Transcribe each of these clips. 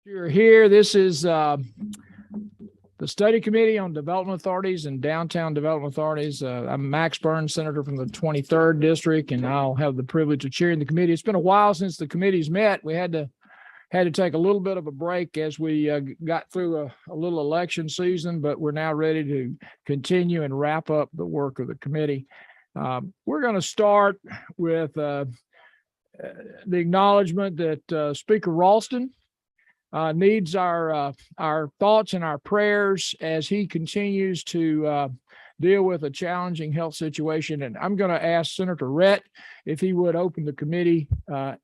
You're here. This is the Study Committee on Development Authorities and Downtown Development Authorities. I'm Max Burns, Senator from the 23rd District, and I'll have the privilege of chairing the committee. It's been a while since the committee's met. We had to take a little bit of a break as we got through a little election season, but we're now ready to continue and wrap up the work of the committee. We're going to start with the acknowledgement that Speaker Ralston needs our thoughts and our prayers as he continues to deal with a challenging health situation. And I'm going to ask Senator Rhett if he would open the committee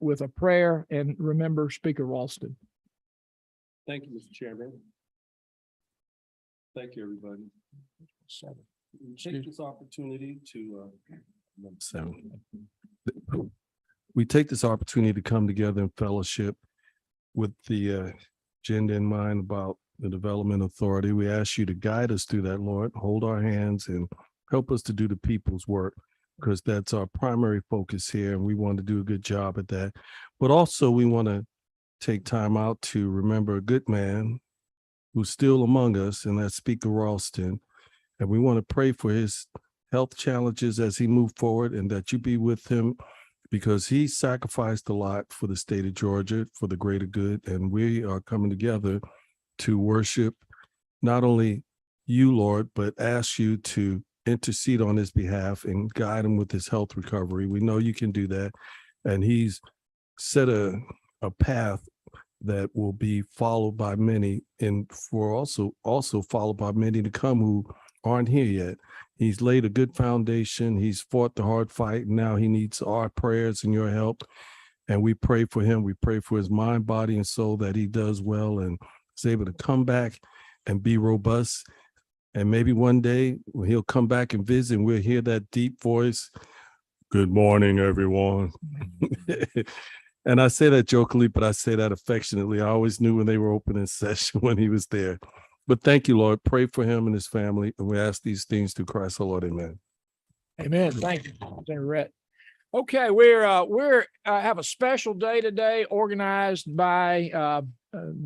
with a prayer and remember Speaker Ralston. Thank you, Mr. Chairman. Thank you, everybody. We take this opportunity to come together in fellowship with the agenda in mind about the Development Authority. We ask you to guide us through that, Lord. Hold our hands and help us to do the people's work, because that's our primary focus here, and we want to do a good job at that. But also we want to take time out to remember a good man who's still among us, and that's Speaker Ralston. And we want to pray for his health challenges as he moves forward, and that you be with him, because he sacrificed a lot for the state of Georgia, for the greater good. And we are coming together to worship not only you, Lord, but ask you to intercede on his behalf and guide him with his health recovery. We know you can do that. And he's set a path that will be followed by many, and for also followed by many to come who aren't here yet. He's laid a good foundation. He's fought the hard fight. And now he needs our prayers and your help. And we pray for him. We pray for his mind, body, and soul, that he does well and is able to come back and be robust. And maybe one day he'll come back and visit, and we'll hear that deep voice. Good morning, everyone. And I say that jokingly, but I say that affectionately. I always knew when they were opening session when he was there. But thank you, Lord. Pray for him and his family. And we ask these things through Christ, our Lord. Amen. Amen. Thank you, Senator Rhett. Okay, we're have a special day today organized by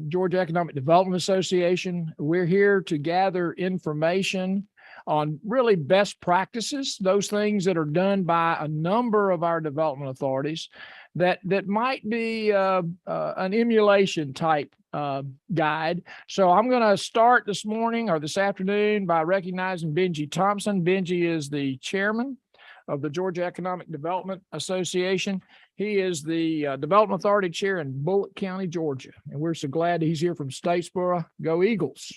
Georgia Economic Development Association. We're here to gather information on really best practices, those things that are done by a number of our development authorities that might be an emulation type guide. So I'm going to start this morning or this afternoon by recognizing Benji Thompson. Benji is the chairman of the Georgia Economic Development Association. He is the Development Authority chair in Bullock County, Georgia. And we're so glad he's here from Statesboro. Go Eagles.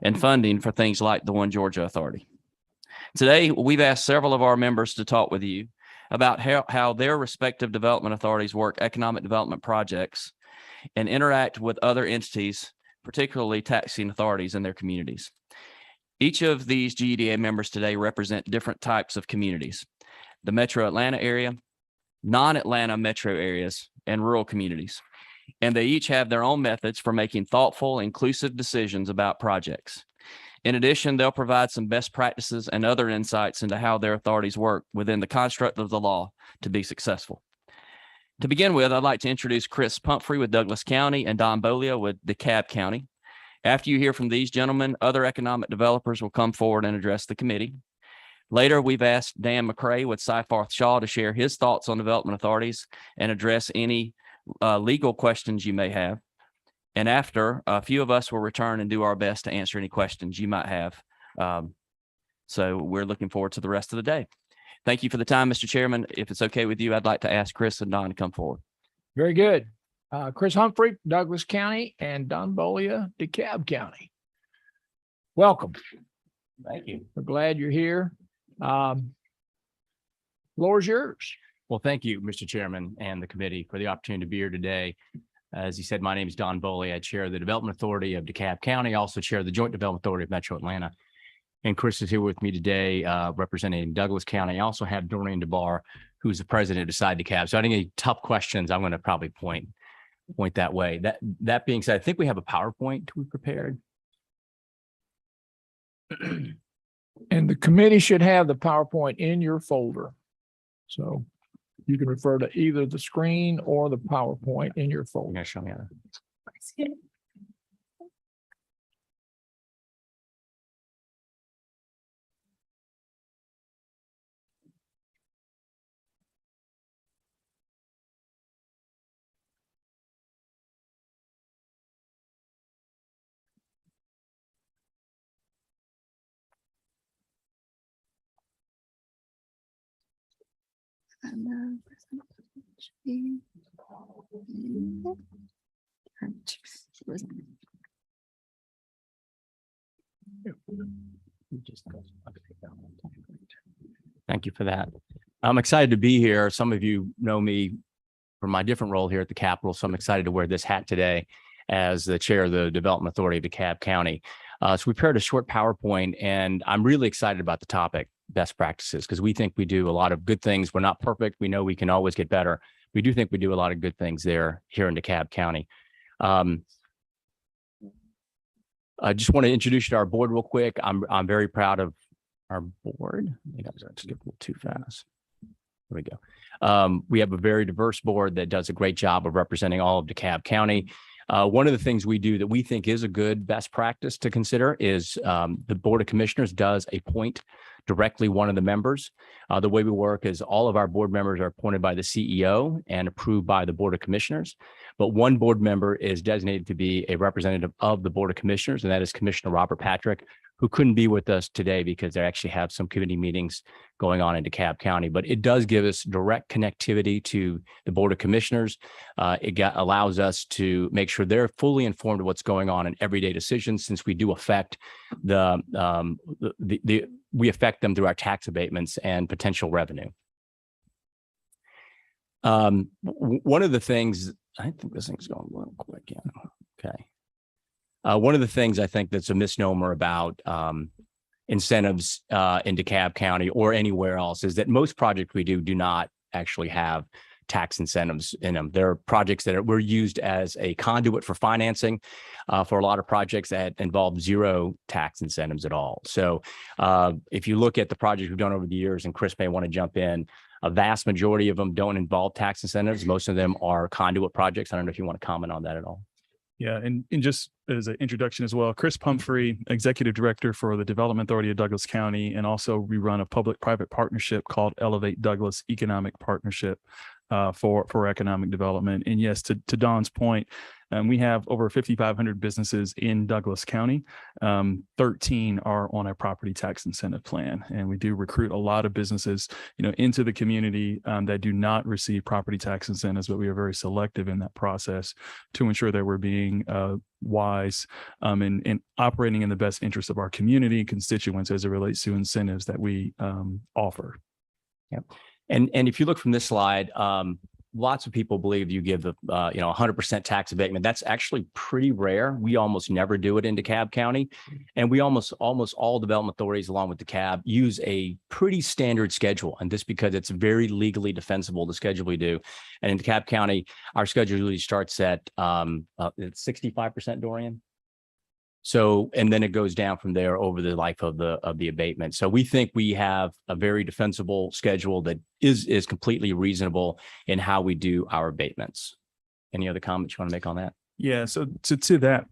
And funding for things like the One Georgia Authority. Today, we've asked several of our members to talk with you about how their respective development authorities work economic development projects and interact with other entities, particularly taxing authorities in their communities. Each of these GEDA members today represent different types of communities: the Metro Atlanta area, non-Atlanta metro areas, and rural communities. And they each have their own methods for making thoughtful, inclusive decisions about projects. In addition, they'll provide some best practices and other insights into how their authorities work within the construct of the law to be successful. To begin with, I'd like to introduce Chris Pumphrey with Douglas County and Don Bolio with DeKalb County. After you hear from these gentlemen, other economic developers will come forward and address the committee. Later, we've asked Dan McCray with Seyfarth Shaw to share his thoughts on development authorities and address any legal questions you may have. And after, a few of us will return and do our best to answer any questions you might have. So we're looking forward to the rest of the day. Thank you for the time, Mr. Chairman. If it's okay with you, I'd like to ask Chris and Don to come forward. Very good. Chris Humphrey, Douglas County, and Don Bolia, DeKalb County. Welcome. Thank you. We're glad you're here. Floor is yours. Well, thank you, Mr. Chairman and the committee for the opportunity to be here today. As you said, my name is Don Boley. I chair the Development Authority of DeKalb County, also chair the Joint Development Authority of Metro Atlanta. And Chris is here with me today, representing Douglas County. I also have Doreen DeBar, who's the president of Decide DeKalb. So I think any tough questions, I'm going to probably point that way. That being said, I think we have a PowerPoint we prepared. And the committee should have the PowerPoint in your folder. So you can refer to either the screen or the PowerPoint in your You're folder. going to show me how to. Thank you for that. I'm excited to be here. Some of you know me from my different role here at the Capitol, so I'm excited to wear this hat today as the chair of the Development Authority of DeKalb County. So we prepared a short PowerPoint, and I'm really excited about the topic, best practices, because we think we do a lot of good things. We're not perfect. We know we can always get better. We do think we do a lot of good things here in DeKalb County. I just want to introduce you to our board real quick. I'm very proud of our board. I think I was going to skip a little too fast. There we go. We have a very diverse board that does a great job of representing all of DeKalb County. One of the things we do that we think is a good best practice to consider is the Board of Commissioners does appoint directly one of the members. The way we work is all of our board members are appointed by the CEO and approved by the Board of Commissioners. But one board member is designated to be a representative of the Board of Commissioners, and that is Commissioner Robert Patrick, who couldn't be with us today because they actually have some committee meetings going on in DeKalb County. But it does give us direct connectivity to the Board of Commissioners. Allows us to make sure they're fully informed of what's going on in everyday decisions, since we do affect we affect them through our tax abatements and potential revenue. One of the things, I think this thing's going a little quick. Yeah. Okay. One of the things I think that's a misnomer about incentives in DeKalb County or anywhere else is that most projects we do not actually have tax incentives in them. There are projects that were used as a conduit for financing for a lot of projects that involve zero tax incentives at all. So if you look at the projects we've done over the years, and Chris may want to jump in, a vast majority of them don't involve tax incentives. Most of them are conduit projects. I don't know if you want to comment on that at all. Yeah, and just as an introduction as well, Chris Pumphrey, Executive Director for the Development Authority of Douglas County, and also we run a public-private partnership called Elevate Douglas Economic Partnership for economic development. And yes, to Don's point, we have over 5,500 businesses in Douglas County. 13 are on a property tax incentive plan, and we do recruit a lot of businesses, into the community that do not receive property tax incentives. But we are very selective in that process to ensure that we're being wise and operating in the best interest of our community and constituents as it relates to incentives that we offer. Yep. And if you look from this slide, lots of people believe you give the 100% tax abatement. That's actually pretty rare. We almost never do it in DeKalb County, and we almost all development authorities, along with DeKalb, use a pretty standard schedule. And this because it's very legally defensible, the schedule we do. And in DeKalb County, our schedule usually starts at 65%, Dorian. So, and then it goes down from there over the life of the abatement. So we think we have a very defensible schedule that is completely reasonable in how we do our abatements. Any other comments you want to make on that? Yeah, so to that,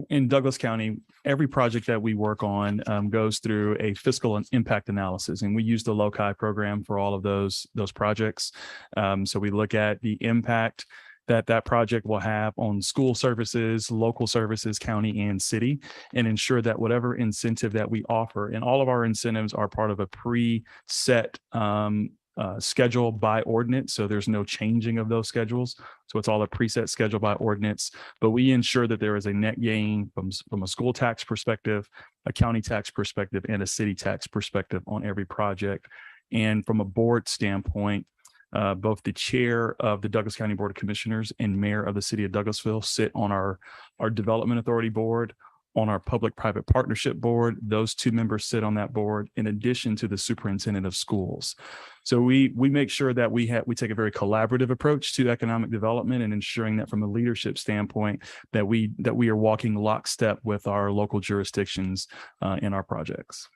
in Douglas County, every project that we work on goes through a fiscal and impact analysis, and we use the LOCI program for all of those projects. So we look at the impact that that project will have on school services, local services, county and city, and ensure that whatever incentive that we offer, and all of our incentives are part of a preset schedule by ordinance. So there's no changing of those schedules. So it's all a preset schedule by ordinance, but we ensure that there is a net gain from a school tax perspective, a county tax perspective, and a city tax perspective on every project. And from a board standpoint, both the chair of the Douglas County Board of Commissioners and mayor of the city of Douglasville sit on our development authority board, on our public-private partnership board. Those two members sit on that board in addition to the superintendent of schools. So we make sure that we take a very collaborative approach to economic development and ensuring that from a leadership standpoint that we are walking lockstep with our local jurisdictions in our projects.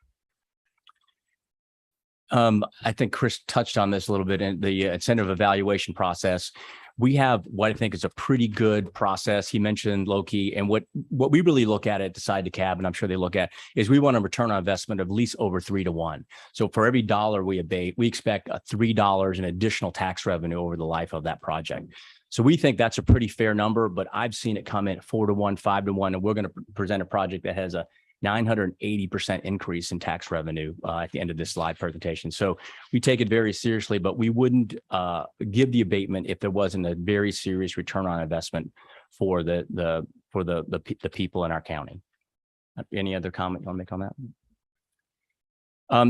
I think Chris touched on this a little bit in the incentive evaluation process. We have what I think is a pretty good process. He mentioned Loki, and what we really look at Decide to Cab, and I'm sure they look at, is we want a return on investment of at least over 3 to 1. So for every dollar we abate, we expect $3 in additional tax revenue over the life of that project. So we think that's a pretty fair number, but I've seen it come in 4 to 1, 5 to 1, and we're going to present a project that has a 980% increase in tax revenue at the end of this live presentation. So we take it very seriously, but we wouldn't give the abatement if there wasn't a very serious return on investment for the people in our county. Any other comment you want to make on that?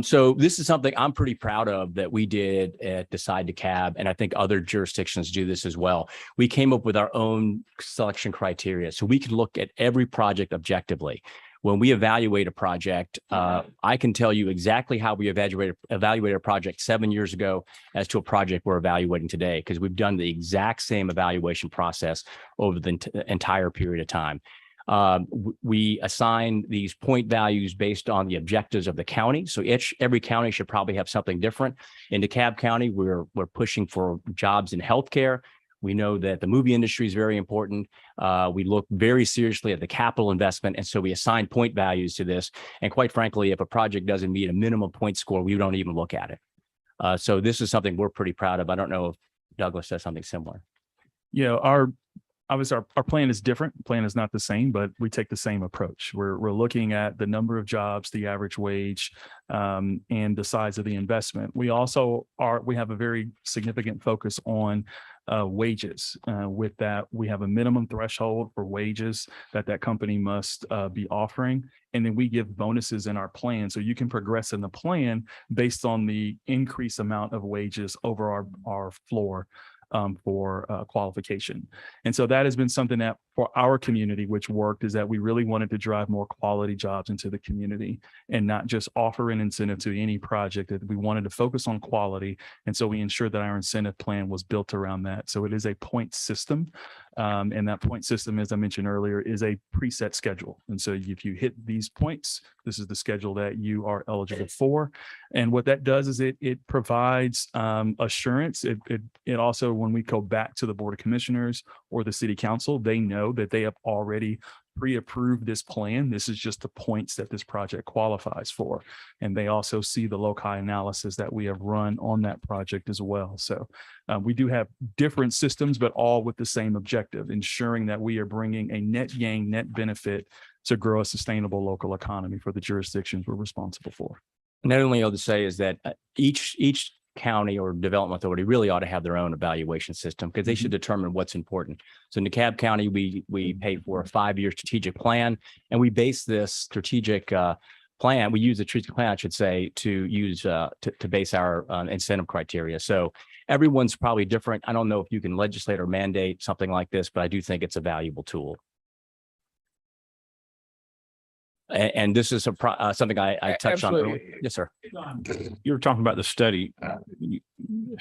So this is something I'm pretty proud of that we did at Decide to Cab, and I think other jurisdictions do this as well. We came up with our own selection criteria, so we can look at every project objectively. When we evaluate a project, I can tell you exactly how we evaluated a project 7 years ago as to a project we're evaluating today, because we've done the exact same evaluation process over the entire period of time. We assign these point values based on the objectives of the county. So every county should probably have something different. In DeKalb County, we're pushing for jobs in healthcare. We know that the movie industry is very important. We look very seriously at the capital investment. And so we assign point values to this. And quite frankly, if a project doesn't meet a minimum point score, we don't even look at it. So this is something we're pretty proud of. I don't know if Douglas says something similar. Yeah, obviously our plan is different. The plan is not the same, but we take the same approach. We're looking at the number of jobs, the average wage, and the size of the investment. We have a very significant focus on wages. With that, we have a minimum threshold for wages that company must be offering. And then we give bonuses in our plan. So you can progress in the plan based on the increased amount of wages over our floor for qualification. And so that has been something that for our community, which worked, is that we really wanted to drive more quality jobs into the community and not just offer an incentive to any project, that we wanted to focus on quality. And so we ensured that our incentive plan was built around that. So it is a point system. And that point system, as I mentioned earlier, is a preset schedule. And so if you hit these points, this is the schedule that you are eligible for. And what that does is it provides assurance. It also, when we go back to the Board of Commissioners or the City Council, they know that they have already pre-approved this plan. This is just the points that this project qualifies for. And they also see the loci analysis that we have run on that project as well. So we do have different systems, but all with the same objective, ensuring that we are bringing a net gain, net benefit to grow a sustainable local economy for the jurisdictions we're responsible for. Not only I'll just say is that each county or development authority really ought to have their own evaluation system, because they should determine what's important. So in DeKalb County, we pay for a 5-year strategic plan, and we base this strategic plan. We use the strategic plan, I should say, to base our incentive criteria. So everyone's probably different. I don't know if you can legislate or mandate something like this, but I do think it's a valuable tool. And this is something I touched on earlier. Yes, sir. You were talking about the study.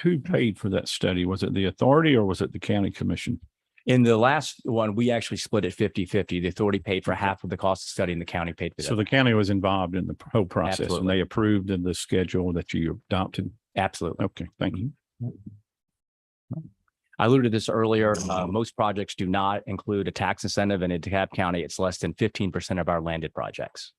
Who paid for that study? Was it the authority or was it the county commission? In the last one, we actually split it 50-50. The authority paid for half of the cost of the study and the county paid for that. So the county was involved in the whole process. Absolutely. And they approved of the schedule that you adopted. Absolutely. Okay, thank you. I alluded to this earlier. Most projects do not include a tax incentive, and in DeKalb County, it's less than 15% of our landed projects.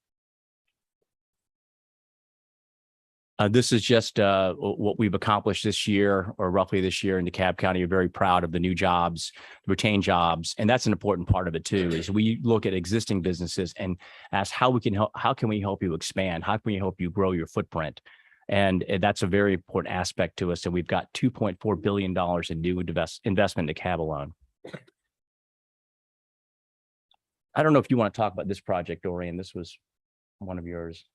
This is just what we've accomplished this year, or roughly this year in DeKalb County. We're very proud of the new jobs, retained jobs, and that's an important part of it too. Is we look at existing businesses and ask how we can help. How can we help you expand? How can we help you grow your footprint? And that's a very important aspect to us. And we've got $2.4 billion in new investment in DeKalb alone. I don't know if you want to talk about this project, Dorian. This was one of yours.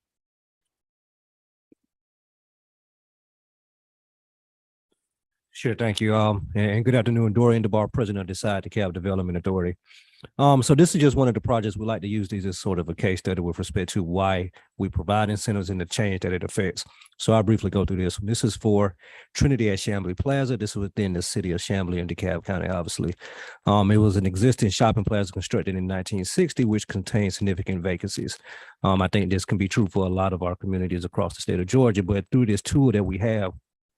Sure, thank you. And good afternoon, Dorian DeBar, President of the DeKalb Development Authority. So this is just one of the projects we like to use these as sort of a case study with respect to why we provide incentives and the change that it affects. So I'll briefly go through this. This is for Trinity at Chamblee Plaza. This is within the city of Chamblee in DeKalb County, obviously. It was an existing shopping plaza constructed in 1960, which contained significant vacancies. I think this can be true for a lot of our communities across the state of Georgia, but through this tool that we have,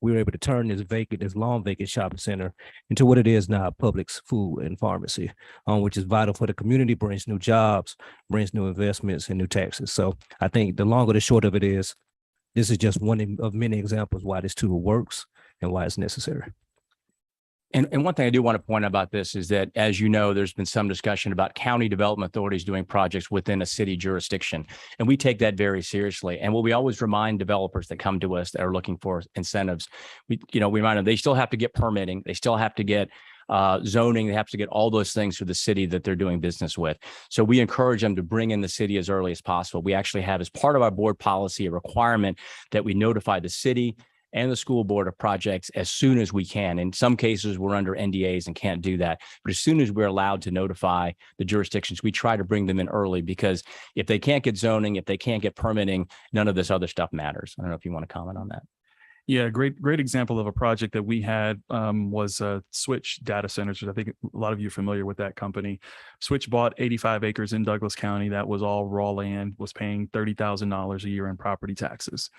we were able to turn this long vacant shopping center into what it is now, Publix food and pharmacy, which is vital for the community, brings new jobs, brings new investments and new taxes. So I think the long or the short of it is, this is just one of many examples why this tool works and why it's necessary. And one thing I do want to point out about this is that, as you know, there's been some discussion about county development authorities doing projects within a city jurisdiction. And we take that very seriously. And what we always remind developers that come to us that are looking for incentives, we remind them they still have to get permitting. They still have to get zoning. They have to get all those things through the city that they're doing business with. So we encourage them to bring in the city as early as possible. We actually have, as part of our board policy, a requirement that we notify the city and the school board of projects as soon as we can. In some cases, we're under NDAs and can't do that. But as soon as we're allowed to notify the jurisdictions, we try to bring them in early, because if they can't get zoning, if they can't get permitting, none of this other stuff matters. I don't know if you want to comment on that. Yeah, great example of a project that we had was Switch Data Centers, which I think a lot of you are familiar with that company. Switch bought 85 acres in Douglas County. That was all raw land, was paying $30,000 a year in property taxes.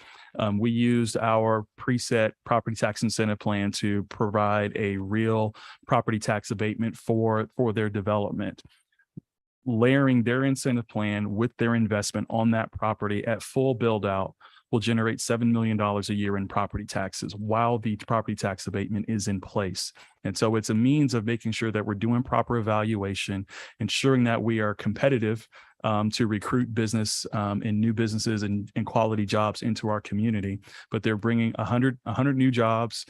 We used our preset property tax incentive plan to provide a real property tax abatement for their development. Layering their incentive plan with their investment on that property at full build out will generate $7 million a year in property taxes while the property tax abatement is in place. And so it's a means of making sure that we're doing proper evaluation, ensuring that we are competitive to recruit business and new businesses and quality jobs into our community. But they're bringing 100 new jobs,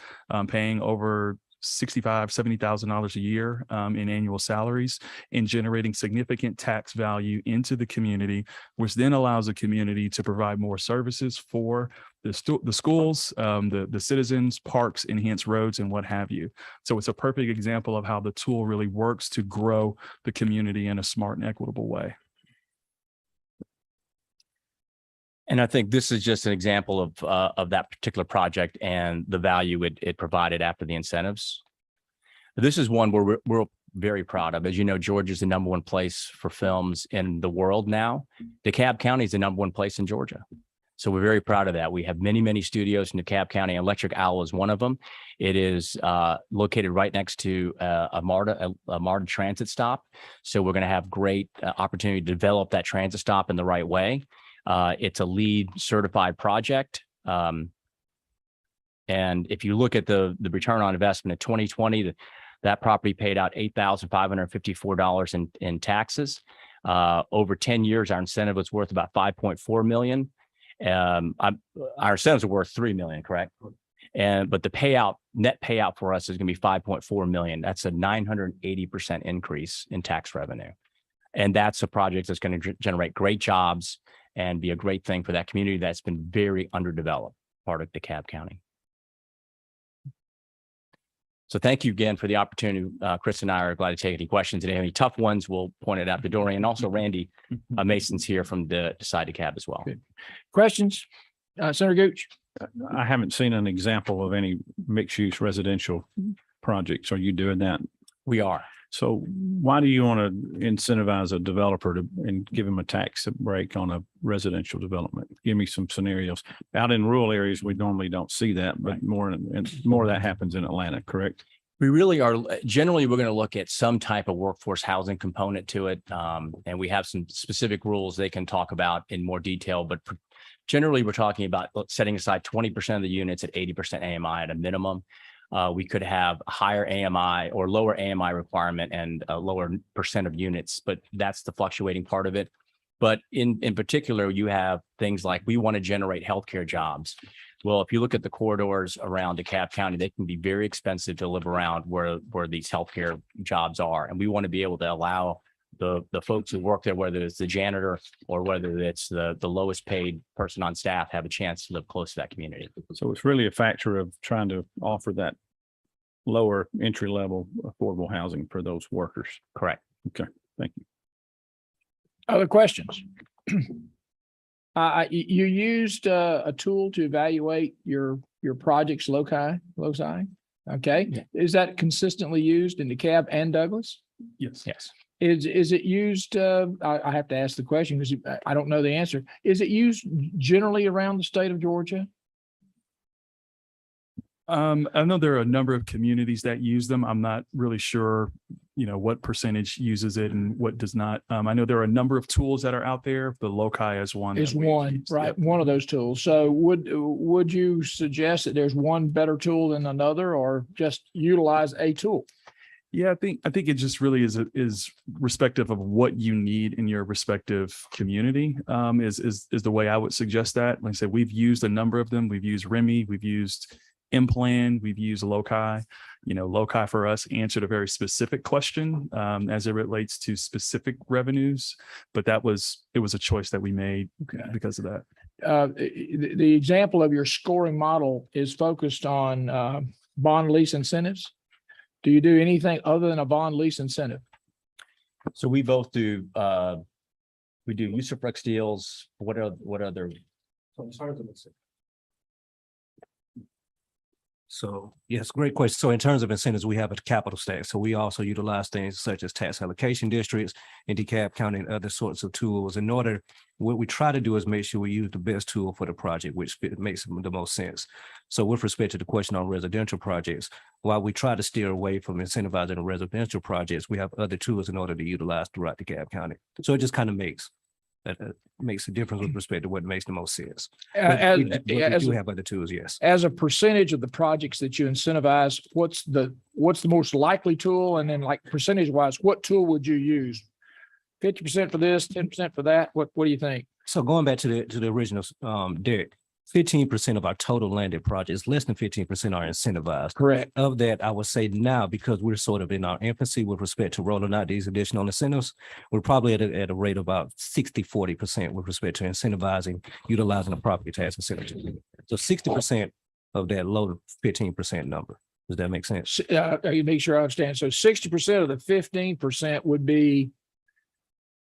paying over $65,000, $70,000 a year in annual salaries, and generating significant tax value into the community, which then allows the community to provide more services for the schools, the citizens, parks, enhanced roads, and what have you. So it's a perfect example of how the tool really works to grow the community in a smart and equitable way. And I think this is just an example of that particular project and the value it provided after the incentives. This is one where we're very proud of. As you know, Georgia is the #1 place for films in the world now. DeKalb County is the #1 place in Georgia. So we're very proud of that. We have many, many studios in DeKalb County. Electric Owl is one of them. It is located right next to a MARTA transit stop. So we're going to have great opportunity to develop that transit stop in the right way. It's a LEED certified project. And if you look at the return on investment in 2020, that property paid out $8,554 in taxes. Over 10 years, our incentive was worth about $5.4 million. Our incentives are worth $3 million, correct? But the net payout for us is going to be $5.4 million. That's a 980% increase in tax revenue. And that's a project that's going to generate great jobs and be a great thing for that community that's been very underdeveloped, part of DeKalb County. So thank you again for the opportunity. Chris and I are glad to take any questions. If you have any tough ones, we'll point it out to Dorian. And also Randy Mason's here from the Decide DeKalb as well. Good. Questions? Senator Gooch? I haven't seen an example of any mixed-use residential projects. Are you doing that? We are. So why do you want to incentivize a developer and give him a tax break on a residential development? Give me some scenarios. Out in rural areas, we normally don't see that, but more of that happens in Atlanta, correct? We really are. Generally, we're going to look at some type of workforce housing component to it. And we have some specific rules they can talk about in more detail, but Generally, we're talking about setting aside 20% of the units at 80% AMI at a minimum. We could have a higher AMI or lower AMI requirement and a lower percent of units, but that's the fluctuating part of it. But in particular, you have things like we want to generate healthcare jobs. Well, if you look at the corridors around DeKalb County, they can be very expensive to live around where these healthcare jobs are. And we want to be able to allow the folks who work there, whether it's the janitor or whether it's the lowest paid person on staff, have a chance to live close to that community. So it's really a factor of trying to offer that lower entry level affordable housing for those workers. Correct. Okay, thank you. Other questions? You used a tool to evaluate your projects loci. Okay, Yeah. is that consistently used in DeKalb and Douglas? Yes. Yes. Is it used? I have to ask the question because I don't know the answer. Is it used generally around the state of Georgia? I know there are a number of communities that use them. I'm not really sure, what percentage uses it and what does not. I know there are a number of tools that are out there. The Loci is one. Is that we've one, used. right? Yep. One of those tools. So would you suggest that there's one better tool than another, or just utilize a tool? Yeah, I think it just really is respective of what you need in your respective community. Is the way I would suggest that. Like I said, we've used a number of them. We've used REMI, we've used Implan, we've used Loci. Loci for us answered a very specific question as it relates to specific revenues, but it was a choice that we made because of that. The example of your scoring model is focused on bond lease incentives. Do you do anything other than a bond lease incentive? So we both do, we do Usufruct deals. What other? So yes, great question. So in terms of incentives, we have a capital stack. So we also utilize things such as tax allocation districts in DeKalb County and other sorts of tools. What we try to do is make sure we use the best tool for the project, which makes the most sense. So with respect to the question on residential projects, while we try to steer away from incentivizing the residential projects, we have other tools in order to utilize throughout DeKalb County. So it just kind of makes a difference with respect to what makes the most sense. But we do have other tools, yes. As a percentage of the projects that you incentivize, what's the most likely tool? And then, like, percentage wise, what tool would you use? 50% for this, 10% for that? What do you think? So going back to the original deck, 15% of our total landed projects, less than 15% are incentivized. Correct. Of that, I would say now, because we're sort of in our infancy with respect to rolling out these additional incentives, we're probably at a rate of about 60-40% with respect to incentivizing, utilizing the property tax incentive. So 60% of that low 15% number. Does that make sense? You make sure I understand. So 60% of the 15% would be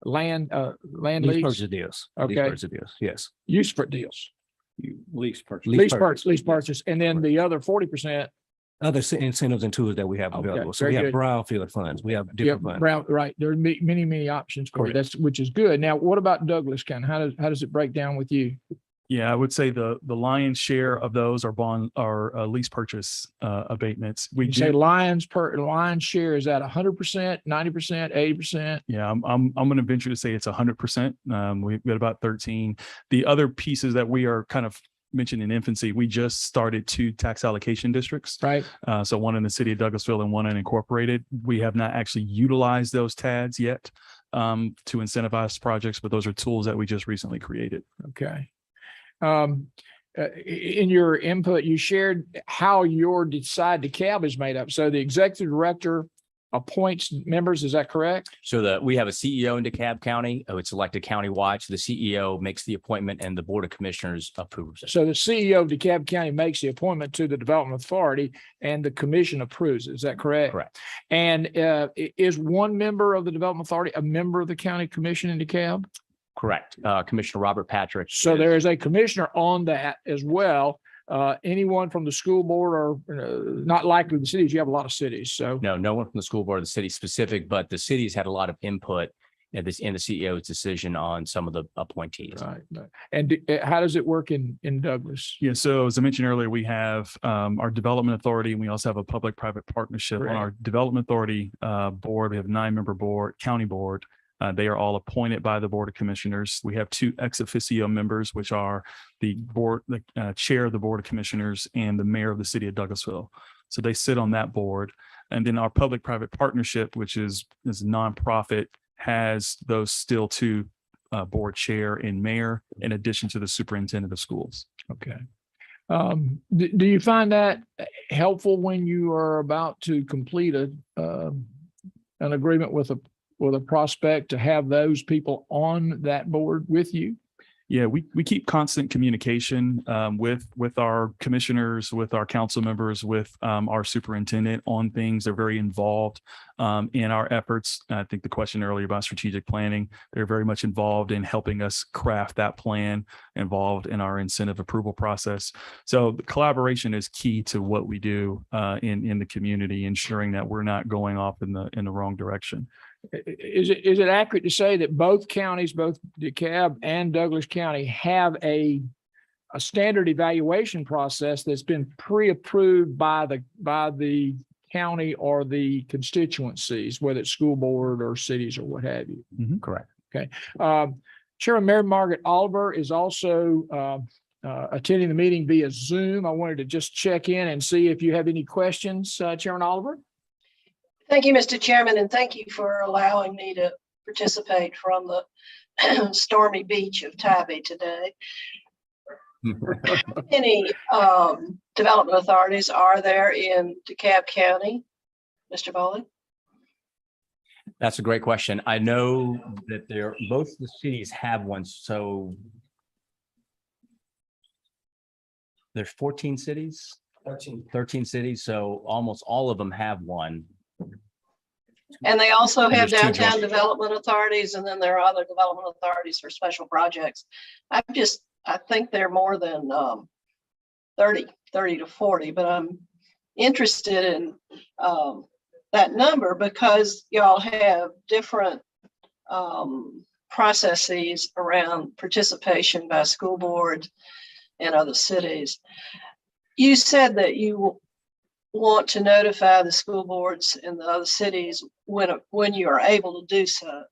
land Lease lease, purchase deals. Lease Okay. purchase deals, yes. use for deals, Lease purchase. lease purchase, and then the other 40%. Other incentives and tools that we have Okay, available. So very we have good. brownfield funds. We have Yeah, different funds. right. There are many options for it. Correct. Which is good. Now, what about Douglas County? How does it break down with you? Yeah, I would say the lion's share of those are lease purchase abatements. We You say do. Lions share, is that 100%, 90%, 80%? Yeah, I'm going to venture to say it's 100%. We've got about 13. The other pieces that we are kind of mentioned in infancy, we just started 2 tax allocation districts. Right. So one in the city of Douglasville and one in Incorporated. We have not actually utilized those TADs yet to incentivize projects, but those are tools that we just recently created. Okay. In your input, you shared how your Decide DeKalb is made up. So the executive director appoints members, is that correct? So we have a CEO in DeKalb County. It's elected countywide. So the CEO makes the appointment and the Board of Commissioners approves it. So the CEO of DeKalb County makes the appointment to the Development Authority and the commission approves. Is that correct? Correct. And is one member of the Development Authority a member of the county commission in DeKalb? Correct. Commissioner Robert Patrick. So there is a commissioner on that as well. Anyone from the school board or not likely the cities, you have a lot of cities, so. No one from the school board of the city specific, but the cities had a lot of input in the CEO's decision on some of the appointees. Right. And how does it work in Douglas? Yeah, so as I mentioned earlier, we have our development authority, and we also have a public-private partnership. Correct. On our development authority board. We have a 9-member board, county board. They are all appointed by the Board of Commissioners. We have 2 ex officio members, which are the chair of the Board of Commissioners and the mayor of the city of Douglasville. So they sit on that board. And then our public-private partnership, which is a nonprofit, has those still 2 board chair and mayor, in addition to the superintendent of schools. Okay. Do you find that helpful when you are about to complete an agreement with a prospect to have those people on that board with you? Yeah, we keep constant communication with our commissioners, with our council members, with our superintendent on things. They're very involved in our efforts. I think the question earlier about strategic planning, they're very much involved in helping us craft that plan, involved in our incentive approval process. So the collaboration is key to what we do in the community, ensuring that we're not going off in the wrong direction. Is it accurate to say that both counties, both DeKalb and Douglas County, have a standard evaluation process that's been pre-approved by the county or the constituencies, whether it's school board or cities or what have you? Correct. Chairman Mary Margaret Oliver is also attending the meeting via Zoom. I wanted to just check in and see if you have any questions, Chairman Oliver. Thank you, Mr. Chairman, and thank you for allowing me to participate from the stormy beach of Tybee today. How many development authorities are there in DeKalb County, Mr. Bowling? That's a great question. I know that both the cities have one. So there's 14 cities, 13 cities. So almost all of them have one. And they also have There's 2 downtown joint- development authorities, and then there are other development authorities for special projects. I think they're more than 30 to 40, but I'm interested in that number because y'all have different processes around participation by school boards and other cities. You said that you want to notify the school boards in the other cities when you are able to do so.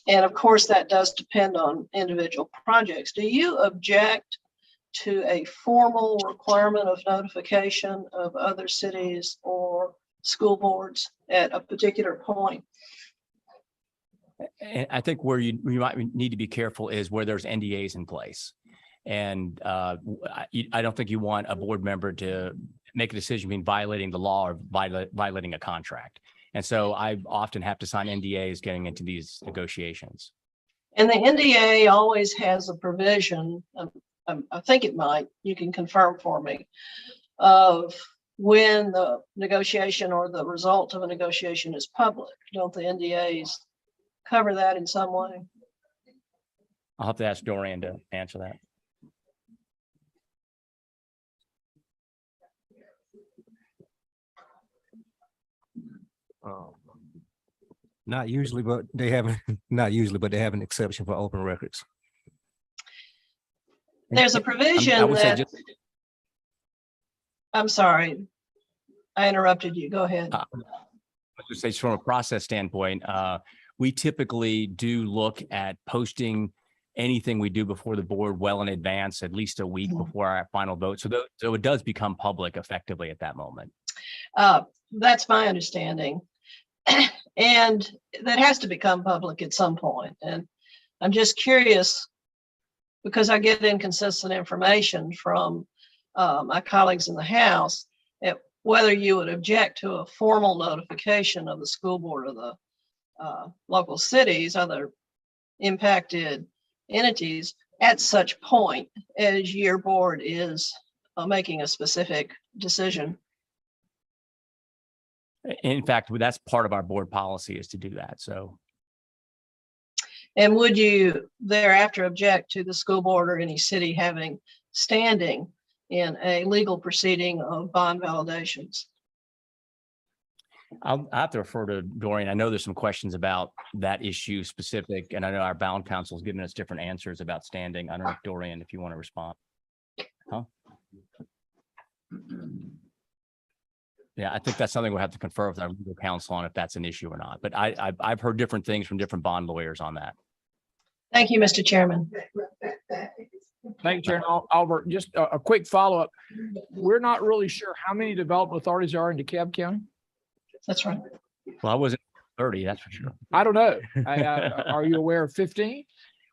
And of course, that does depend on individual projects. Do you object to a formal requirement of notification of other cities or school boards at a particular point? And I think where you might need to be careful is where there's NDAs in place. And I don't think you want a board member to make a decision between violating the law or violating a contract. And so I often have to sign NDAs getting into these negotiations. And the NDA always has a provision, I think it might, you can confirm for me, of when the negotiation or the result of a negotiation is public. Don't the NDAs cover that in some way? I'll have to ask Dorian to answer that. Not usually, but they haven't, not usually, but they have an exception for open records. There's a I provision would say that, just, I'm sorry, I interrupted you. Go ahead. I would say from a process standpoint, we typically do look at posting anything we do before the board well in advance, at least a week before our final vote. So it does become public effectively at that moment. That's my understanding. And that has to become public at some point. And I'm just curious because I get inconsistent information from my colleagues in the House at whether you would object to a formal notification of the school board or the local cities, other impacted entities at such point as your board is making a specific decision. In fact, that's part of our board policy is to do that. So. And would you thereafter object to the school board or any city having standing in a legal proceeding of bond validations? I'll have to refer to Dorian. I know there's some questions about that issue specific, and I know our bound counsel has given us different answers about standing. I don't know if Dorian, if you want to respond. Huh? Yeah, I think that's something we'll have to confer with our legal counsel on if that's an issue or not. But I've heard different things from different bond lawyers on that. Thank you, Mr. Chairman. Thank you, Chairman Oliver. Just a quick follow-up. We're not really sure how many development authorities there are in DeKalb County. That's right. Well, I wasn't 30, that's for sure. I don't know. Are you aware of 15?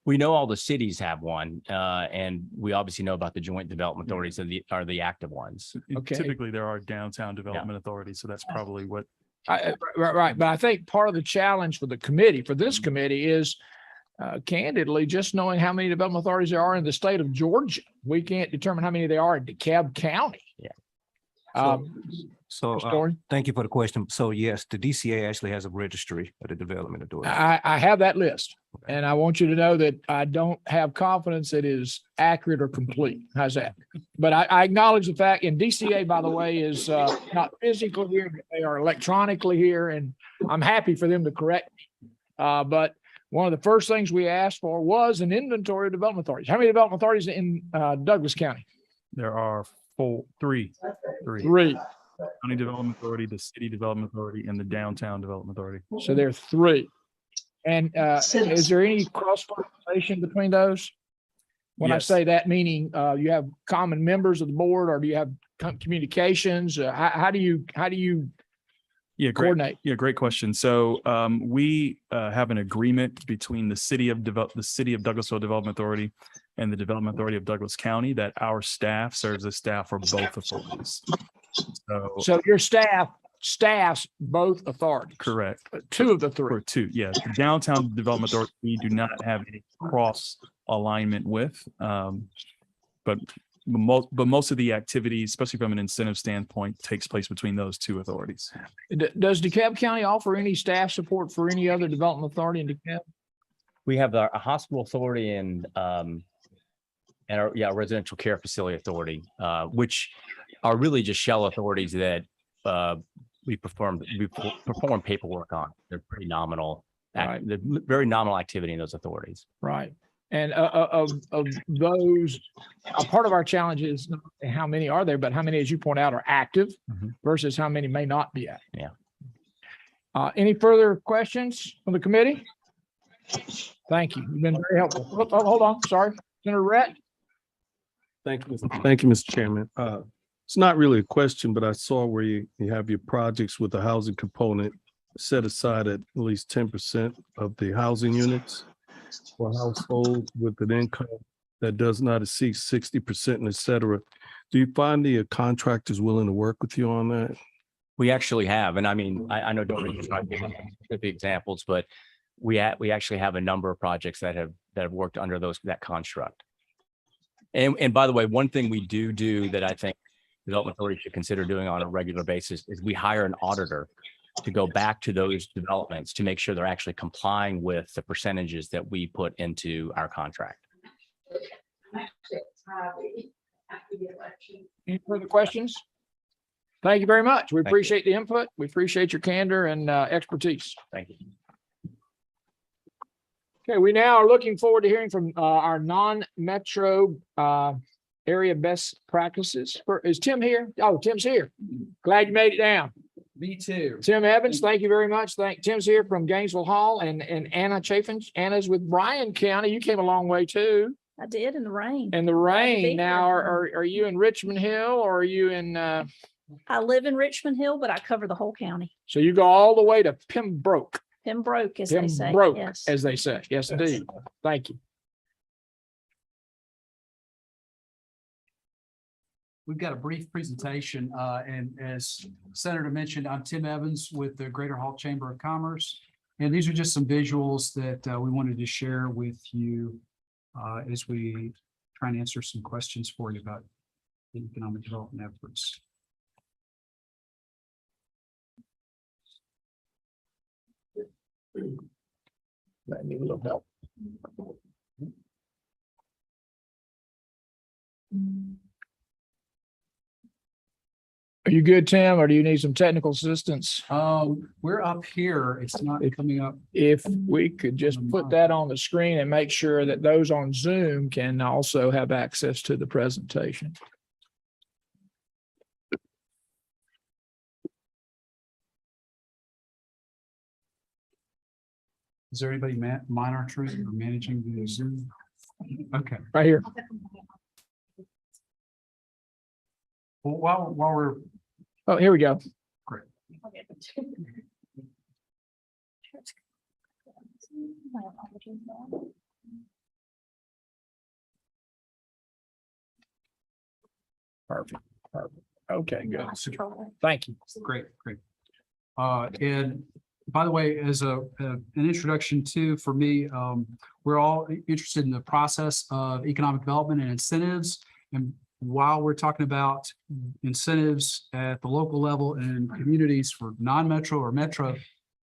We know all the cities have one, and we obviously know about the joint development authorities are the active ones. Okay. Typically, there are downtown development authorities, so that's probably what. Right. But I think part of the challenge for the committee, for this committee is candidly, just knowing how many development authorities there are in the state of Georgia. We can't determine how many there are in DeKalb County. Yeah. Story. Thank you for the question. So yes, the DCA actually has a registry of the development authority. I have that list, and I want you to know that I don't have confidence it is accurate or complete. How's that? But I acknowledge the fact, and DCA, by the way, is not physically here, but they are electronically here, and I'm happy for them to correct me. But one of the first things we asked for was an inventory of development authorities. How many development authorities in Douglas County? There are three. Three. County Development Authority, the City Development Authority, and the Downtown Development Authority. So there are three. And Cities. is there any cross-fertilization between those? When I Yes. say that, meaning you have common members of the board, or do you have communications? How do you Yeah, great. coordinate? Yeah, great question. So we have an agreement between the city of Douglasville Development Authority and the Development Authority of Douglas County that our staff serves as staff for both authorities. So your staffs both authorities, Correct. two of the three. For two, yeah. The Downtown Development Authority, we do not have any cross alignment with. But most of the activities, especially from an incentive standpoint, takes place between those two authorities. Does DeKalb County offer any staff support for any other development authority in DeKalb? We have a hospital authority and our residential care facility authority, which are really just shell authorities that we perform paperwork on. They're pretty nominal. Right. They're very nominal activity in those authorities. Right. And of those, a part of our challenge is not how many are there, but how many, as you point out, are active Mhm. versus how many may not be active. Yeah. Any further questions from the committee? Thank you. You've been very helpful. Hold on. Sorry. Senator Rhett? Thank you, Mr. Chairman. It's not really a question, but I saw where you have your projects with the housing component set aside at least 10% of the housing units for households with an income that does not exceed 60%, et cetera. Do you find the contractors willing to work with you on that? We actually have, and I mean, I know don't give specific examples, but we actually have a number of projects that have worked under that construct. And by the way, one thing we do that I think development authority should consider doing on a regular basis is we hire an auditor to go back to those developments to make sure they're actually complying with the percentages that we put into our contract. Any further questions? Thank you very much. We Thank you. appreciate the input. We appreciate your candor and expertise. Thank you. Okay, we now are looking forward to hearing from our non-metro area best practices. Is Tim here? Oh, Tim's here. Glad you made it down. Me too. Tim Evans, thank you very much. Tim's here from Gainesville Hall, and Anna Chafin. Anna's with Bryan County. You came a long way too. I did in the rain. In the Glad to be rain. Now, here. are you in Richmond Hill, or are you in, I live in Richmond Hill, but I cover the whole county. so you go all the way to Pembroke? Pembroke, as they say. Pembroke, Yes. as they say. Yes, indeed. Thank you. We've got a brief presentation, and as Senator mentioned, I'm Tim Evans with the Greater Hall Chamber of Commerce. And these are just some visuals that we wanted to share with you as we try and answer some questions for you about the economic development efforts. That need a little help. Are you good, Tim, or do you need some technical assistance? We're up here. It's not coming up. If we could just put that on the screen and make sure that those on Zoom can also have access to the presentation. Is there anybody monitoring or managing the Zoom? Okay, Right here. well, while we're, Oh, here we go. Perfect. Perfect. Okay, good. Thank you. great. And by the way, as an introduction too, for me, we're all interested in the process of economic development and incentives. And while we're talking about incentives at the local level and communities for non-metro or metro,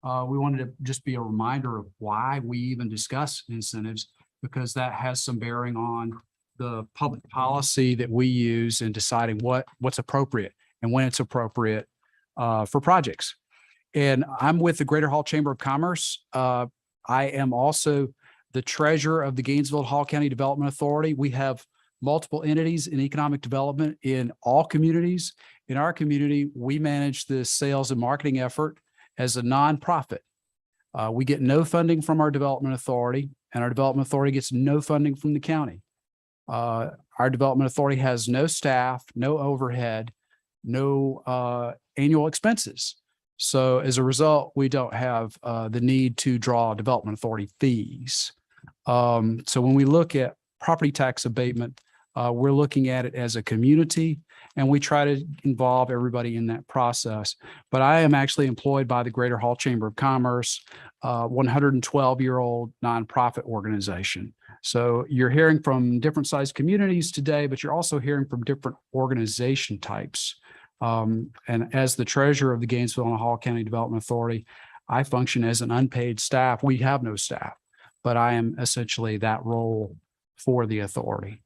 we wanted to just be a reminder of why we even discuss incentives, because that has some bearing on the public policy that we use in deciding what's appropriate and when it's appropriate for projects. And I'm with the Greater Hall Chamber of Commerce. I am also the treasurer of the Gainesville Hall County Development Authority. We have multiple entities in economic development in all communities. In our community, we manage the sales and marketing effort as a nonprofit. We get no funding from our development authority, and our development authority gets no funding from the county. Our development authority has no staff, no overhead, no annual expenses. So as a result, we don't have the need to draw development authority fees. So when we look at property tax abatement, we're looking at it as a community, and we try to involve everybody in that process. But I am actually employed by the Greater Hall Chamber of Commerce, 112-year-old nonprofit organization. So you're hearing from different sized communities today, but you're also hearing from different organization types. And as the treasurer of the Gainesville and Hall County Development Authority, I function as an unpaid staff. We have no staff, but I am essentially that role for the authority.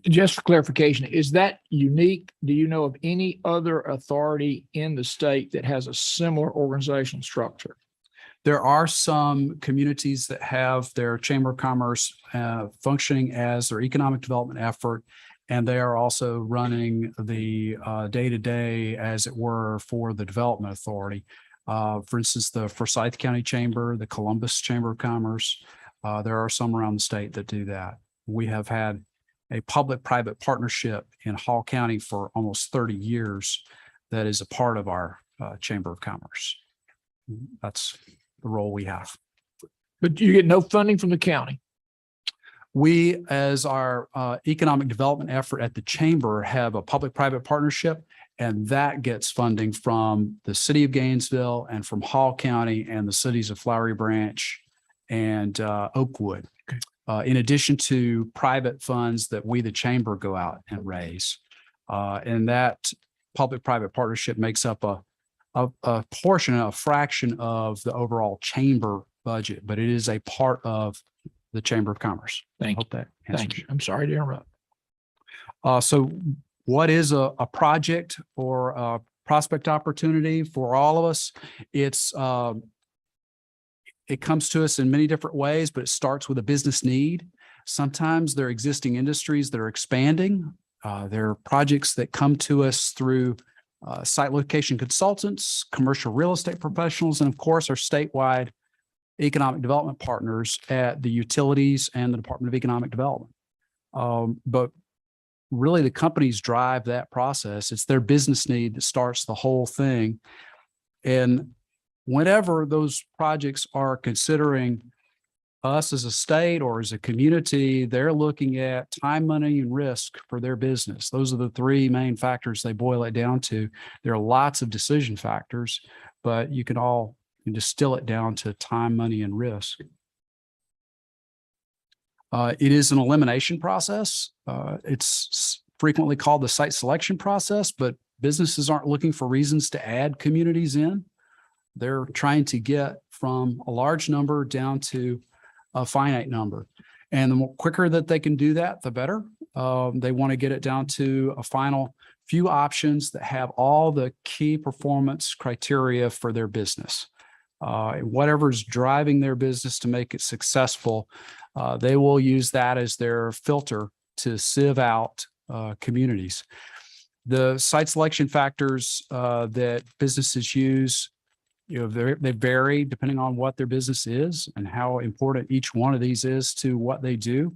Just for clarification, is that unique? Do you know of any other authority in the state that has a similar organizational structure? There are some communities that have their Chamber of Commerce functioning as their economic development effort, and they are also running the day-to-day, as it were, for the Development Authority. For instance, the Forsyth County Chamber, the Columbus Chamber of Commerce, there are some around the state that do that. We have had a public-private partnership in Hall County for almost 30 years that is a part of our Chamber of Commerce. That's the role we have. But you get no funding from the county. We, as our economic development effort at the chamber, have a public-private partnership, and that gets funding from the city of Gainesville and from Hall County and the cities of Flowery Branch and Oakwood. In addition to private funds that we, the chamber, go out and raise. And that public-private partnership makes up a portion, a fraction of the overall chamber budget, but it is a part of the Chamber of Commerce. Thank you. Hope that answers Thank you. I'm sorry to interrupt. So what is a project or a prospect opportunity for all of us? It comes to us in many different ways, but it starts with a business need. Sometimes there are existing industries that are expanding. There are projects that come to us through site location consultants, commercial real estate professionals, and of course, our statewide economic development partners at the utilities and the Department of Economic Development. But really, the companies drive that process. It's their business need that starts the whole thing. And whenever those projects are considering us as a state or as a community, they're looking at time, money, and risk for their business. Those are the three main factors they boil it down to. There are lots of decision factors, but you can distill it down to time, money, and risk. It is an elimination process. It's frequently called the site selection process, but businesses aren't looking for reasons to add communities in. They're trying to get from a large number down to a finite number. And the quicker that they can do that, the better. They want to get it down to a final few options that have all the key performance criteria for their business. Whatever's driving their business to make it successful, they will use that as their filter to sieve out communities. The site selection factors that businesses use they vary depending on what their business is and how important each one of these is to what they do.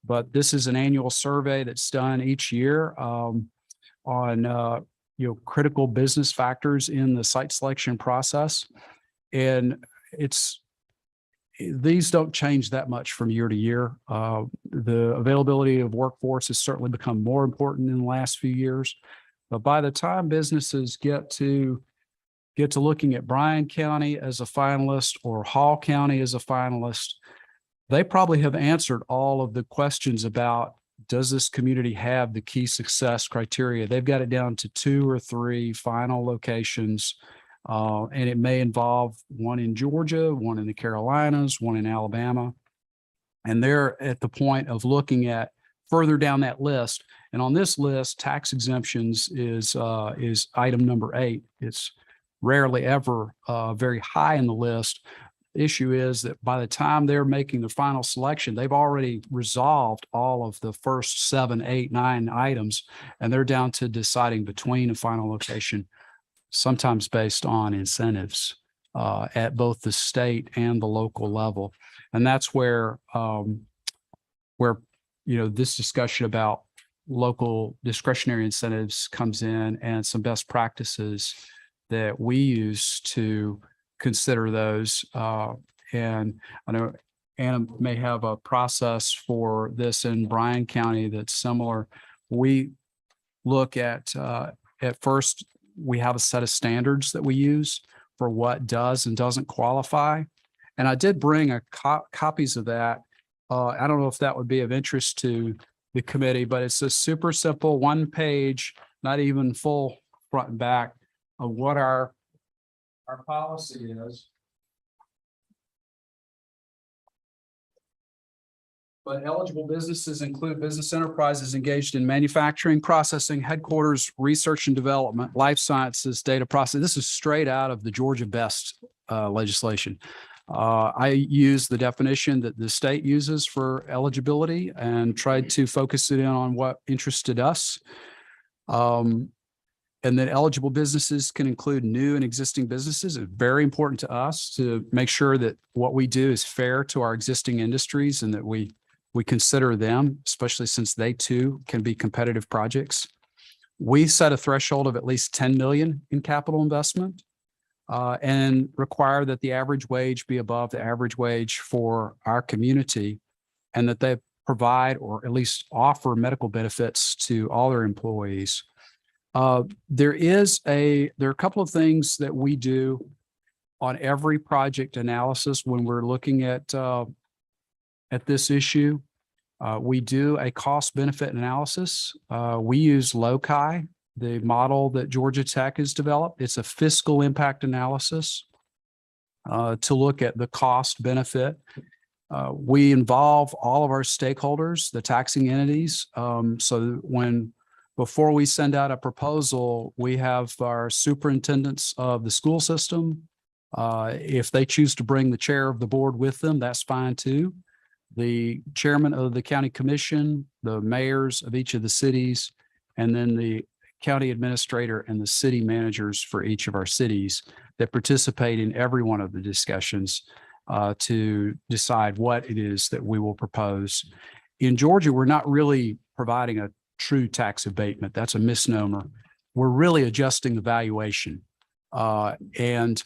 But this is an annual survey that's done each year on critical business factors in the site selection process. And these don't change that much from year to year. The availability of workforce has certainly become more important in the last few years. But by the time businesses get to looking at Bryan County as a finalist or Hall County as a finalist, they probably have answered all of the questions about, does this community have the key success criteria? They've got it down to 2 or 3 final locations. And it may involve one in Georgia, one in the Carolinas, one in Alabama. And they're at the point of looking at further down that list. And on this list, tax exemptions is item number 8. It's rarely ever very high in the list. The issue is that by the time they're making the final selection, they've already resolved all of the first 7, 8, 9 items, and they're down to deciding between a final location, sometimes based on incentives at both the state and the local level. And that's where this discussion about local discretionary incentives comes in, and some best practices that we use to consider those. And I know Anna may have a process for this in Bryan County that's similar. We look at first, we have a set of standards that we use for what does and doesn't qualify. And I did bring copies of that. I don't know if that would be of interest to the committee, but it's a super simple 1-page, not even full front and back, of what our policy is. But eligible businesses include business enterprises engaged in manufacturing, processing, headquarters, research and development, life sciences, data processing. This is straight out of the Georgia Best legislation. I use the definition that the state uses for eligibility and tried to focus it in on what interested us. And then eligible businesses can include new and existing businesses. It's very important to us to make sure that what we do is fair to our existing industries and that we consider them, especially since they too can be competitive projects. We set a threshold of at least 10 million in capital investment and require that the average wage be above the average wage for our community, and that they provide or at least offer medical benefits to all their employees. There are a couple of things that we do on every project analysis when we're looking at this issue. We do a cost benefit analysis. We use LOCI, the model that Georgia Tech has developed. It's a fiscal impact analysis to look at the cost benefit. We involve all of our stakeholders, the taxing entities. So before we send out a proposal, we have our superintendents of the school system. If they choose to bring the chair of the board with them, that's fine too. The chairman of the county commission, the mayors of each of the cities, and then the county administrator and the city managers for each of our cities that participate in every one of the discussions to decide what it is that we will propose. In Georgia, we're not really providing a true tax abatement. That's a misnomer. We're really adjusting the valuation. And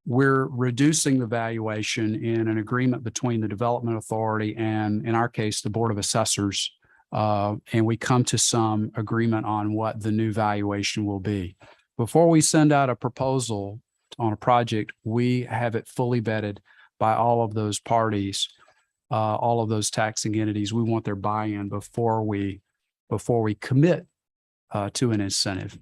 we're reducing the valuation in an agreement between the development authority and, in our case, the Board of Assessors. And we come to some agreement on what the new valuation will be. Before we send out a proposal on a project, we have it fully vetted by all of those parties, all of those taxing entities. We want their buy-in before we commit to an incentive.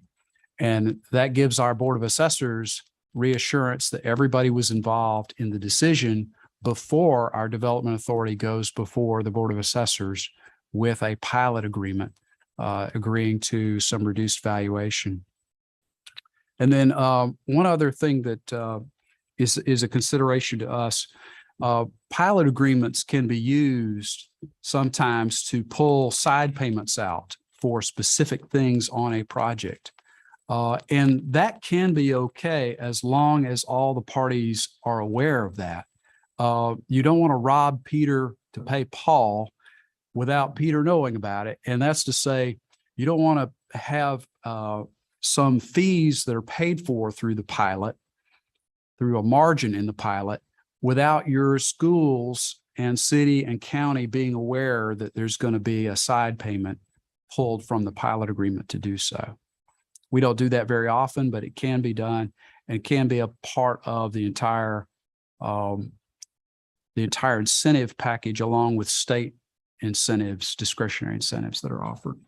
And that gives our Board of Assessors reassurance that everybody was involved in the decision before our development authority goes before the Board of Assessors with a pilot agreement, agreeing to some reduced valuation. And then one other thing that is a consideration to us, pilot agreements can be used sometimes to pull side payments out for specific things on a project. And that can be okay as long as all the parties are aware of that. You don't want to rob Peter to pay Paul without Peter knowing about it. And that's to say, you don't want to have some fees that are paid for through the pilot, through a margin in the pilot, without your schools and city and county being aware that there's going to be a side payment pulled from the pilot agreement to do so. We don't do that very often, but it can be done and it can be a part of the entire incentive package along with state incentives, discretionary incentives that are offered.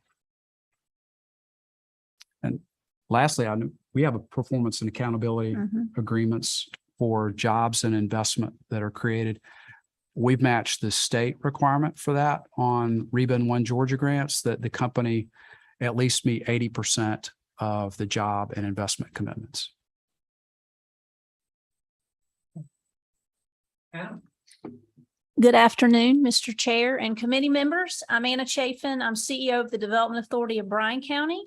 And lastly, I know we have a performance and accountability agreements for jobs and investment that are created. We've matched the state requirement for that on REBA and One Georgia grants, that the company at least meet 80% of the job and investment commitments. Good afternoon, Mr. Chair and committee members. I'm Anna Chafin. I'm CEO of the Development Authority of Bryan County.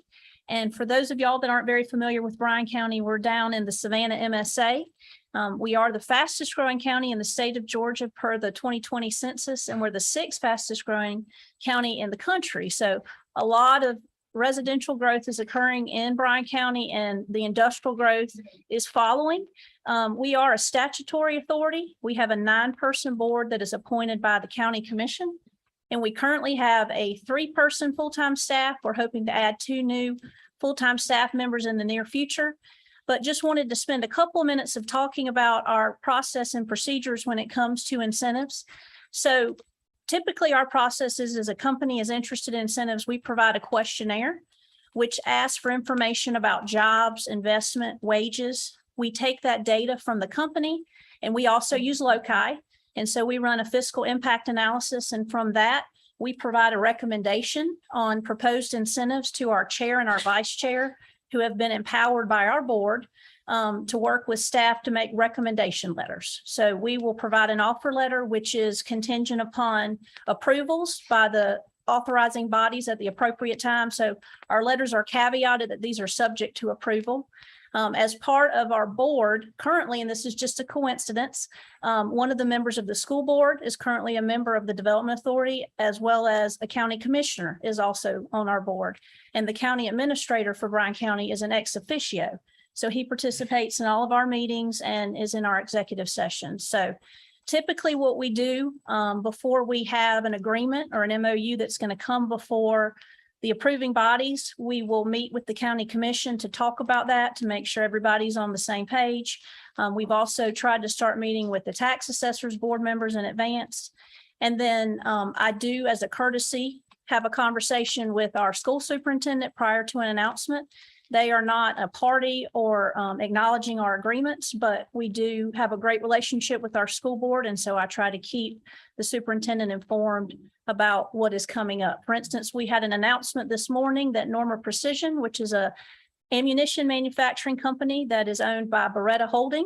And for those of y'all that aren't very familiar with Bryan County, we're down in the Savannah MSA. We are the fastest growing county in the state of Georgia per the 2020 census, and we're the 6th fastest growing county in the country. So a lot of residential growth is occurring in Bryan County and the industrial growth is following. We are a statutory authority. We have a 9-person board that is appointed by the county commission. And we currently have a 3-person full-time staff. We're hoping to add 2 new full-time staff members in the near future. But just wanted to spend a couple of minutes of talking about our process and procedures when it comes to incentives. So typically our process is, as a company is interested in incentives, we provide a questionnaire which asks for information about jobs, investment, wages. We take that data from the company, and we also use LOCI. And so we run a fiscal impact analysis, and from that, we provide a recommendation on proposed incentives to our chair and our vice chair, who have been empowered by our board to work with staff to make recommendation letters. So we will provide an offer letter, which is contingent upon approvals by the authorizing bodies at the appropriate time. So our letters are caveated that these are subject to approval. As part of our board currently, and this is just a coincidence, one of the members of the school board is currently a member of the Development Authority, as well as a county commissioner is also on our board. And the county administrator for Bryan County is an ex officio. So he participates in all of our meetings and is in our executive sessions. So typically what we do before we have an agreement or an MOU that's going to come before the approving bodies, we will meet with the county commission to talk about that, to make sure everybody's on the same page. We've also tried to start meeting with the tax assessors board members in advance. And then I do, as a courtesy, have a conversation with our school superintendent prior to an announcement. They are not a party or acknowledging our agreements, but we do have a great relationship with our school board. And so I try to keep the superintendent informed about what is coming up. For instance, we had an announcement this morning that Norma Precision, which is a ammunition manufacturing company that is owned by Beretta Holding.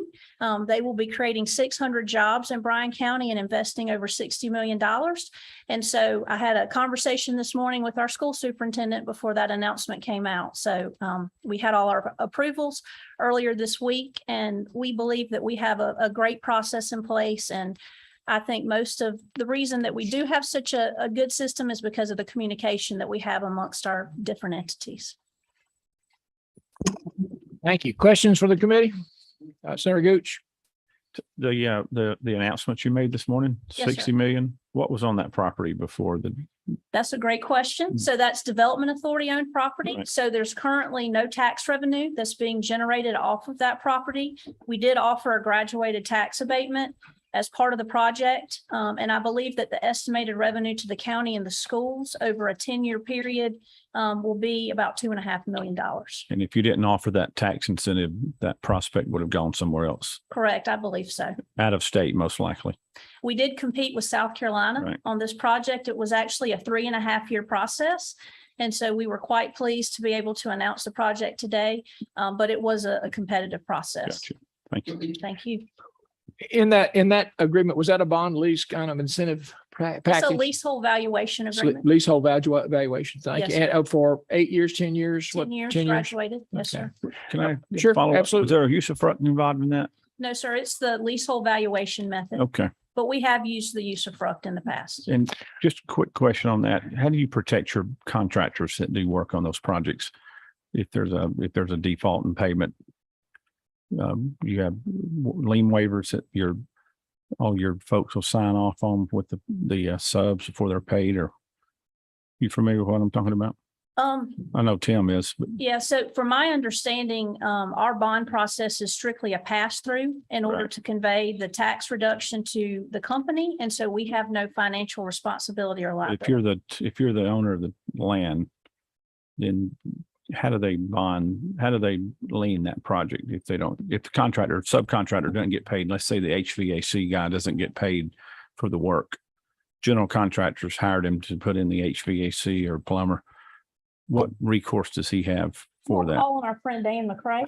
They will be creating 600 jobs in Bryan County and investing over $60 million. And so I had a conversation this morning with our school superintendent before that announcement came out. So we had all our approvals earlier this week, and we believe that we have a great process in place. And I think most of the reason that we do have such a good system is because of the communication that we have amongst our different entities. Thank you. Questions for the committee? Senator Gooch. The announcement you made this morning, Yes, sir. 60 million, what was on that property before the? That's a great question. So that's Development Authority owned property. Right. So there's currently no tax revenue that's being generated off of that property. We did offer a graduated tax abatement as part of the project. And I believe that the estimated revenue to the county and the schools over a 10-year period will be about $2.5 million. And if you didn't offer that tax incentive, that prospect would have gone somewhere else, Correct, I believe so. out of state, most likely. We did compete with South Carolina Right. on this project. It was actually a 3.5-year process. And so we were quite pleased to be able to announce the project today, but it was a competitive process. Gotcha. Thank you. Thank you. In that agreement, was that a bond lease kind of incentive pa- It's a package? leasehold valuation agreement. Leasehold valuation, thank you. Yes, And for 8 years, 10 years? 10 what, years 10 years? graduated. Yes, Okay. sir. Can I Sure, follow up? absolutely. Was there a use of fruct involved in that? No, sir, it's the leasehold valuation method, Okay. but we have used the use of fruct in the past. And just a quick question on that. How do you protect your contractors that do work on those projects? If there's a default in payment, you have lien waivers that all your folks will sign off on with the subs before they're paid, or you familiar with what I'm talking about? I know Tim is, but Yeah, so from my understanding, our bond process is strictly a pass-through in order Right. to convey the tax reduction to the company. And so we have no financial responsibility or if liability. you're the owner of the land, then how do they lien that project if the contractor, subcontractor doesn't get paid? Let's say the HVAC guy doesn't get paid for the work. General contractors hired him to put in the HVAC or plumber. What recourse does he have for that? Calling our friend Dan McCray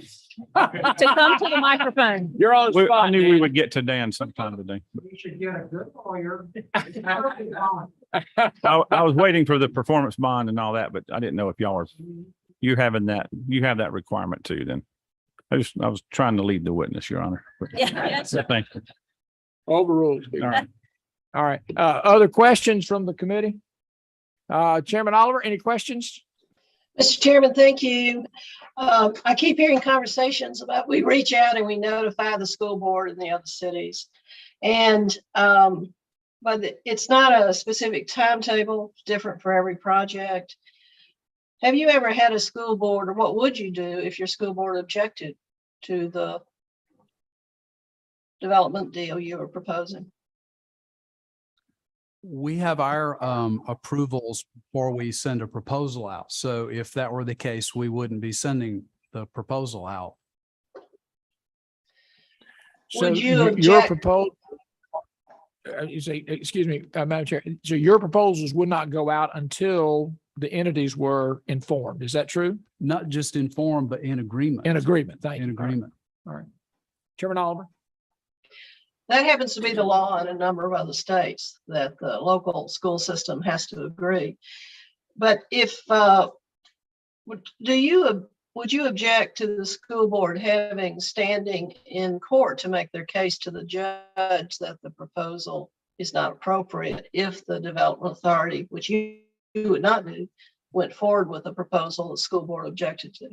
to come to the microphone. You're on the I spot, knew we Dan. would get to Dan sometime today. You should get a good lawyer. I was waiting for the performance bond and all that, but I didn't know if y'all were, you have that requirement too, then. I was trying to lead the witness, Your Honor. Yeah, yes, sir. Thank you. Overruled. All right. All right. Other questions from the committee? Chairman Oliver, any questions? Mr. Chairman, thank you. I keep hearing conversations about we reach out and we notify the school board in the other cities. And but it's not a specific timetable, it's different for every project. Have you ever had a school board, or what would you do if your school board objected to the development deal you were proposing? We have our approvals before we send a proposal out. So if that were the case, we wouldn't be sending the proposal out. So Would you your object- proposal, you say, excuse me, Madam Chair, so your proposals would not go out until the entities were informed. Is that true? Not just informed, but in agreement. In agreement, thank you. In agreement. All right. Chairman Oliver? That happens to be the law in a number of other states, that the local school system has to agree. But if, would you object to the school board having standing in court to make their case to the judge that the proposal is not appropriate if the development authority, which you would not do, went forward with a proposal the school board objected to?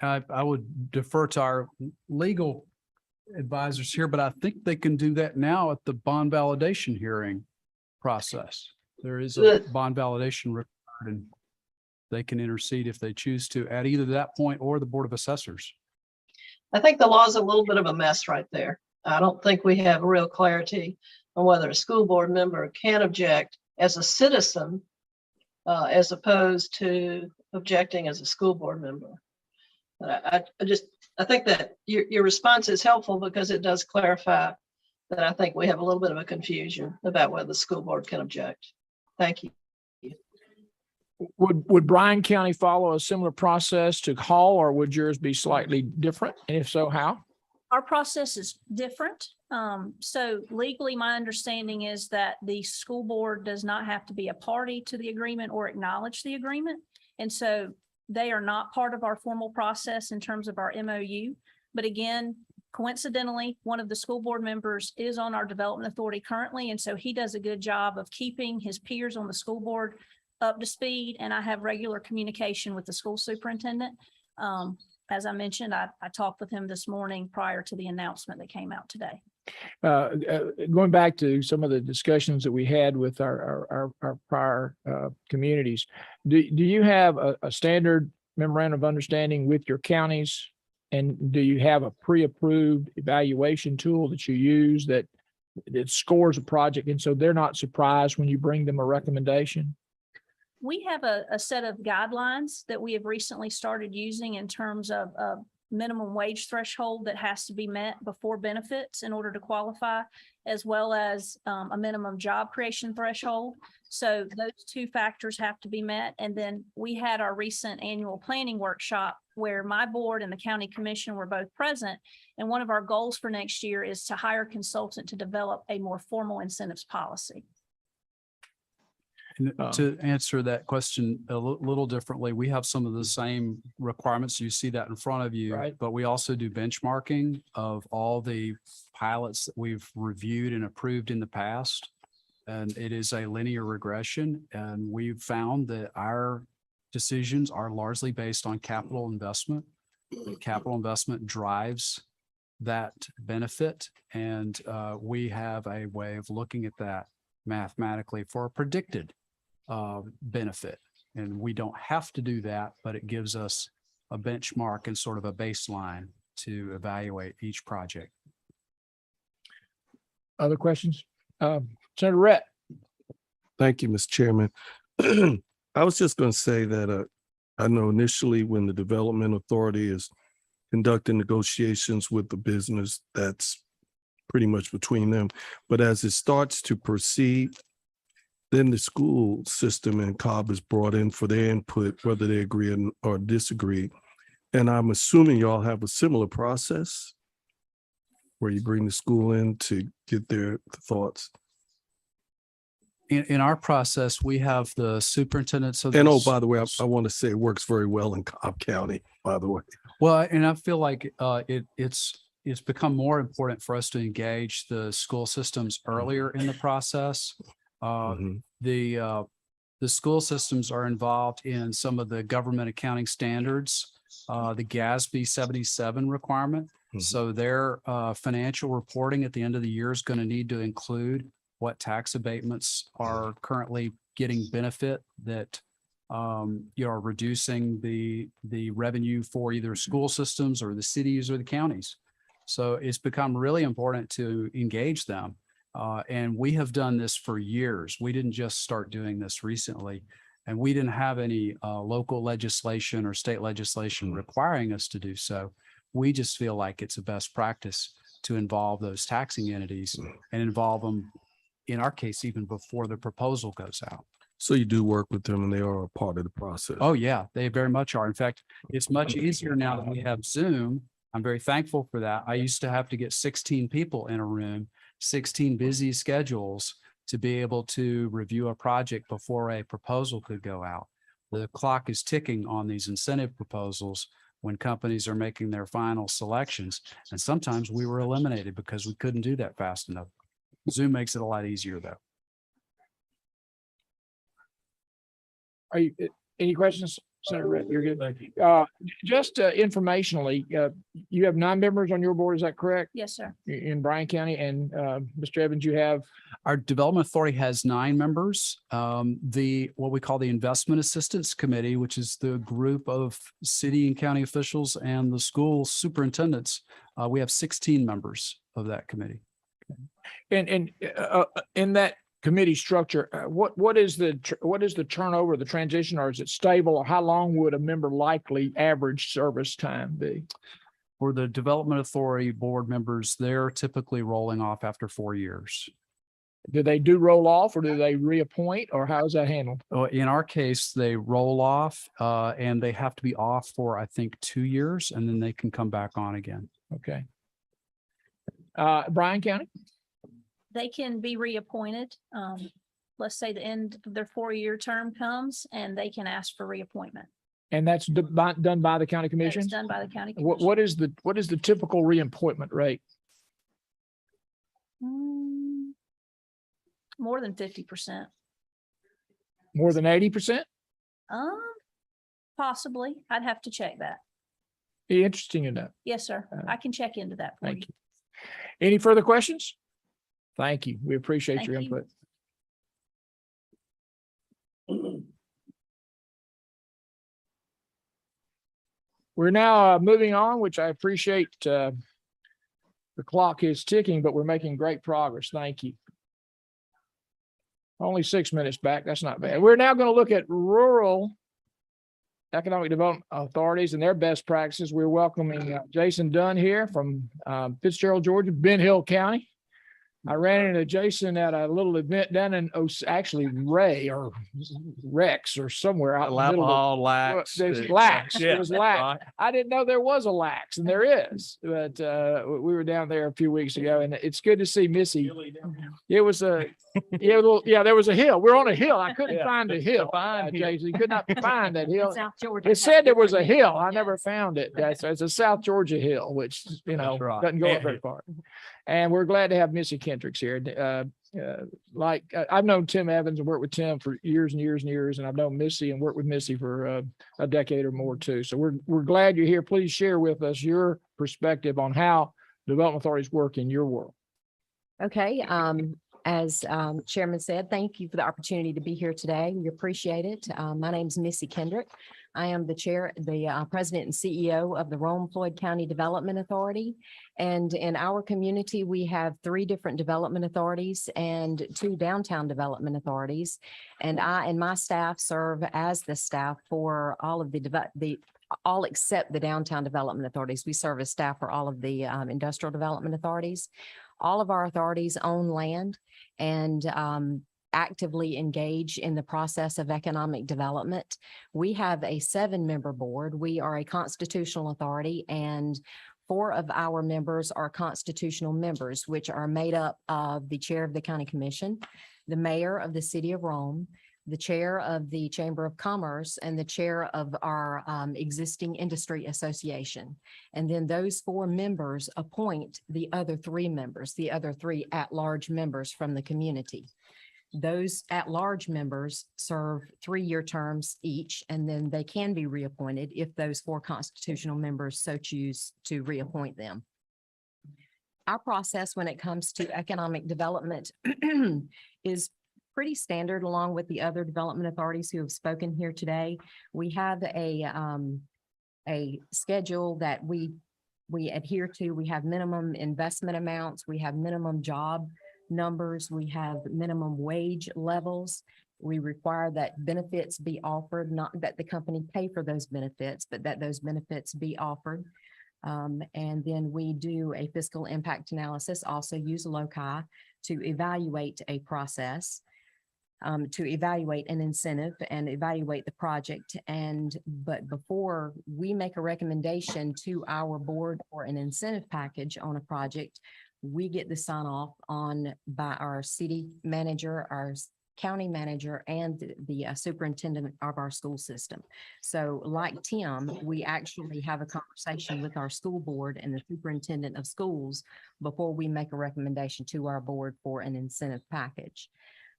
I would defer to our legal advisors here, but I think they can do that now at the bond validation hearing process. There is a Good. bond validation required, and they can intercede if they choose to at either that point or the Board of Assessors. I think the law is a little bit of a mess right there. I don't think we have real clarity on whether a school board member can object as a citizen as opposed to objecting as a school board member. But I think that your response is helpful because it does clarify that I think we have a little bit of a confusion about whether the school board can object. Thank you. Would Bryan County follow a similar process to Hall, or would yours be slightly different? And if so, how? Our process is different. So legally, my understanding is that the school board does not have to be a party to the agreement or acknowledge the agreement. And so they are not part of our formal process in terms of our MOU. But again, coincidentally, one of the school board members is on our development authority currently. And so he does a good job of keeping his peers on the school board up to speed. And I have regular communication with the school superintendent. As I mentioned, I talked with him this morning prior to the announcement that came out today. Going back to some of the discussions that we had with our prior communities, do you have a standard memorandum of understanding with your counties? And do you have a pre-approved evaluation tool that you use that scores a project? And so they're not surprised when you bring them a recommendation? We have a set of guidelines that we have recently started using in terms of minimum wage threshold that has to be met before benefits in order to qualify, as well as a minimum job creation threshold. So those two factors have to be met. And then we had our recent annual planning workshop where my board and the county commission were both present. And one of our goals for next year is to hire a consultant to develop a more formal incentives policy. And to answer that question a little differently, we have some of the same requirements. You see that in front of you. Right. But we also do benchmarking of all the pilots that we've reviewed and approved in the past. And it is a linear regression. And we've found that our decisions are largely based on capital investment. The capital investment drives that benefit. And we have a way of looking at that mathematically for a predicted benefit. And we don't have to do that, but it gives us a benchmark and sort of a baseline to evaluate each project. Other questions? Senator Rhett? Thank you, Mr. Chairman. I was just going to say that I know initially when the Development Authority is conducting negotiations with the business, that's pretty much between them. But as it starts to proceed, then the school system and Cobb is brought in for their input, whether they agree or disagree. And I'm assuming y'all have a similar process where you bring the school in to get their thoughts. In our process, we have the superintendents of. And the oh, by the way, I want to say it works very well in Cobb County, by the way. Well, and I feel like it's become more important for us to engage the school systems earlier in the process. Mhm. The school systems are involved in some of the government accounting standards, the GASB 77 requirement. Mhm. So their financial reporting at the end of the year is going to need to include what tax abatements are currently getting benefit that you are reducing the revenue for either school systems or the cities or the counties. So it's become really important to engage them. And we have done this for years. We didn't just start doing this recently. And we didn't have any local legislation or state legislation requiring us to do so. We just feel like it's a best practice to involve those taxing entities and involve them, in our case, even before the proposal goes out. So you do work with them and they are a part of the process. Oh, yeah, they very much are. In fact, it's much easier now that we have Zoom. I'm very thankful for that. I used to have to get 16 people in a room, 16 busy schedules to be able to review a project before a proposal could go out. The clock is ticking on these incentive proposals when companies are making their final selections. And sometimes we were eliminated because we couldn't do that fast enough. Zoom makes it a lot easier, though. Are you, any questions, Senator Rhett? You're good. Thank you. Just informationally, you have 9 members on your board, is that correct? Yes, sir. In Bryan County, and Mr. Evans, you have, Our Development Authority has 9 members. What we call the Investment Assistance Committee, which is the group of city and county officials and the school superintendents, we have 16 members of that committee. and in that committee structure, what is the turnover, the transition, or is it stable? Or how long would a member likely average service time be? For the Development Authority board members, they're typically rolling off after 4 years. Do they roll off, or do they reappoint, or how is that handled? In our case, they roll off and they have to be off for, I think, 2 years, and then they can come back on again. Okay. Bryan County? They can be reappointed. Let's say the end of their 4-year term comes and they can ask for reappointment. And that's done by the county commission? That's done by the county What commission. what is the typical reappointment rate? More than 50%. More than 80%? Possibly. I'd have to check that. Be interesting to know. Yes, sir. I can check into that for you. Thank you. Any further questions? Thank you. We appreciate your Thank you. input. We're now moving on, which I appreciate. The clock is ticking, but we're making great progress. Thank you. Only 6 minutes back. That's not bad. We're now going to look at rural economic development authorities and their best practices. We're welcoming Jason Dunn here from Fitzgerald, Georgia, Ben Hill County. I ran into Jason at a little event down in, actually Ray or Rex or somewhere out in the middle of. Alcohol, lax. There's lax. Yeah, It was lax. right. I didn't know there was a lax, and there is. But we were down there a few weeks ago, and it's good to see Missy. It was there was a hill. We're on a hill. I couldn't Yeah. find the hill. Fine hill. Jason, could not find that hill. South Georgia. It said there was a hill. I never found it. It's a South Georgia hill, which, That's right. doesn't go up very far. And we're glad to have Missy Kendricks here. I've known Tim Evans and worked with Tim for years and years and years, and I've known Missy and worked with Missy for a decade or more too. So we're glad you're here. Please share with us your perspective on how development authorities work in your world. Okay, as Chairman said, thank you for the opportunity to be here today. We appreciate it. My name is Missy Kendrick. I am the president and CEO of the Rome-Floyd County Development Authority. And in our community, we have 3 different development authorities and 2 downtown development authorities. And I and my staff serve as the staff for all of all except the downtown development authorities. We serve as staff for all of the industrial development authorities. All of our authorities own land and actively engage in the process of economic development. We have a 7-member board. We are a constitutional authority, and 4 of our members are constitutional members, which are made up of the chair of the county commission, the mayor of the city of Rome, the chair of the Chamber of Commerce, and the chair of our existing industry association. And then those 4 members appoint the other 3 members, the other 3 at-large members from the community. Those at-large members serve 3-year terms each, and then they can be reappointed if those 4 constitutional members so choose to reappoint them. Our process when it comes to economic development is pretty standard along with the other development authorities who have spoken here today. We have a schedule that we adhere to. We have minimum investment amounts. We have minimum job numbers. We have minimum wage levels. We require that benefits be offered, not that the company pay for those benefits, but that those benefits be offered. And then we do a fiscal impact analysis, also use LOCI to evaluate a process, to evaluate an incentive and evaluate the project. But before we make a recommendation to our board for an incentive package on a project, we get the sign off by our city manager, our county manager, and the superintendent of our school system. So like Tim, we actually have a conversation with our school board and the superintendent of schools before we make a recommendation to our board for an incentive package.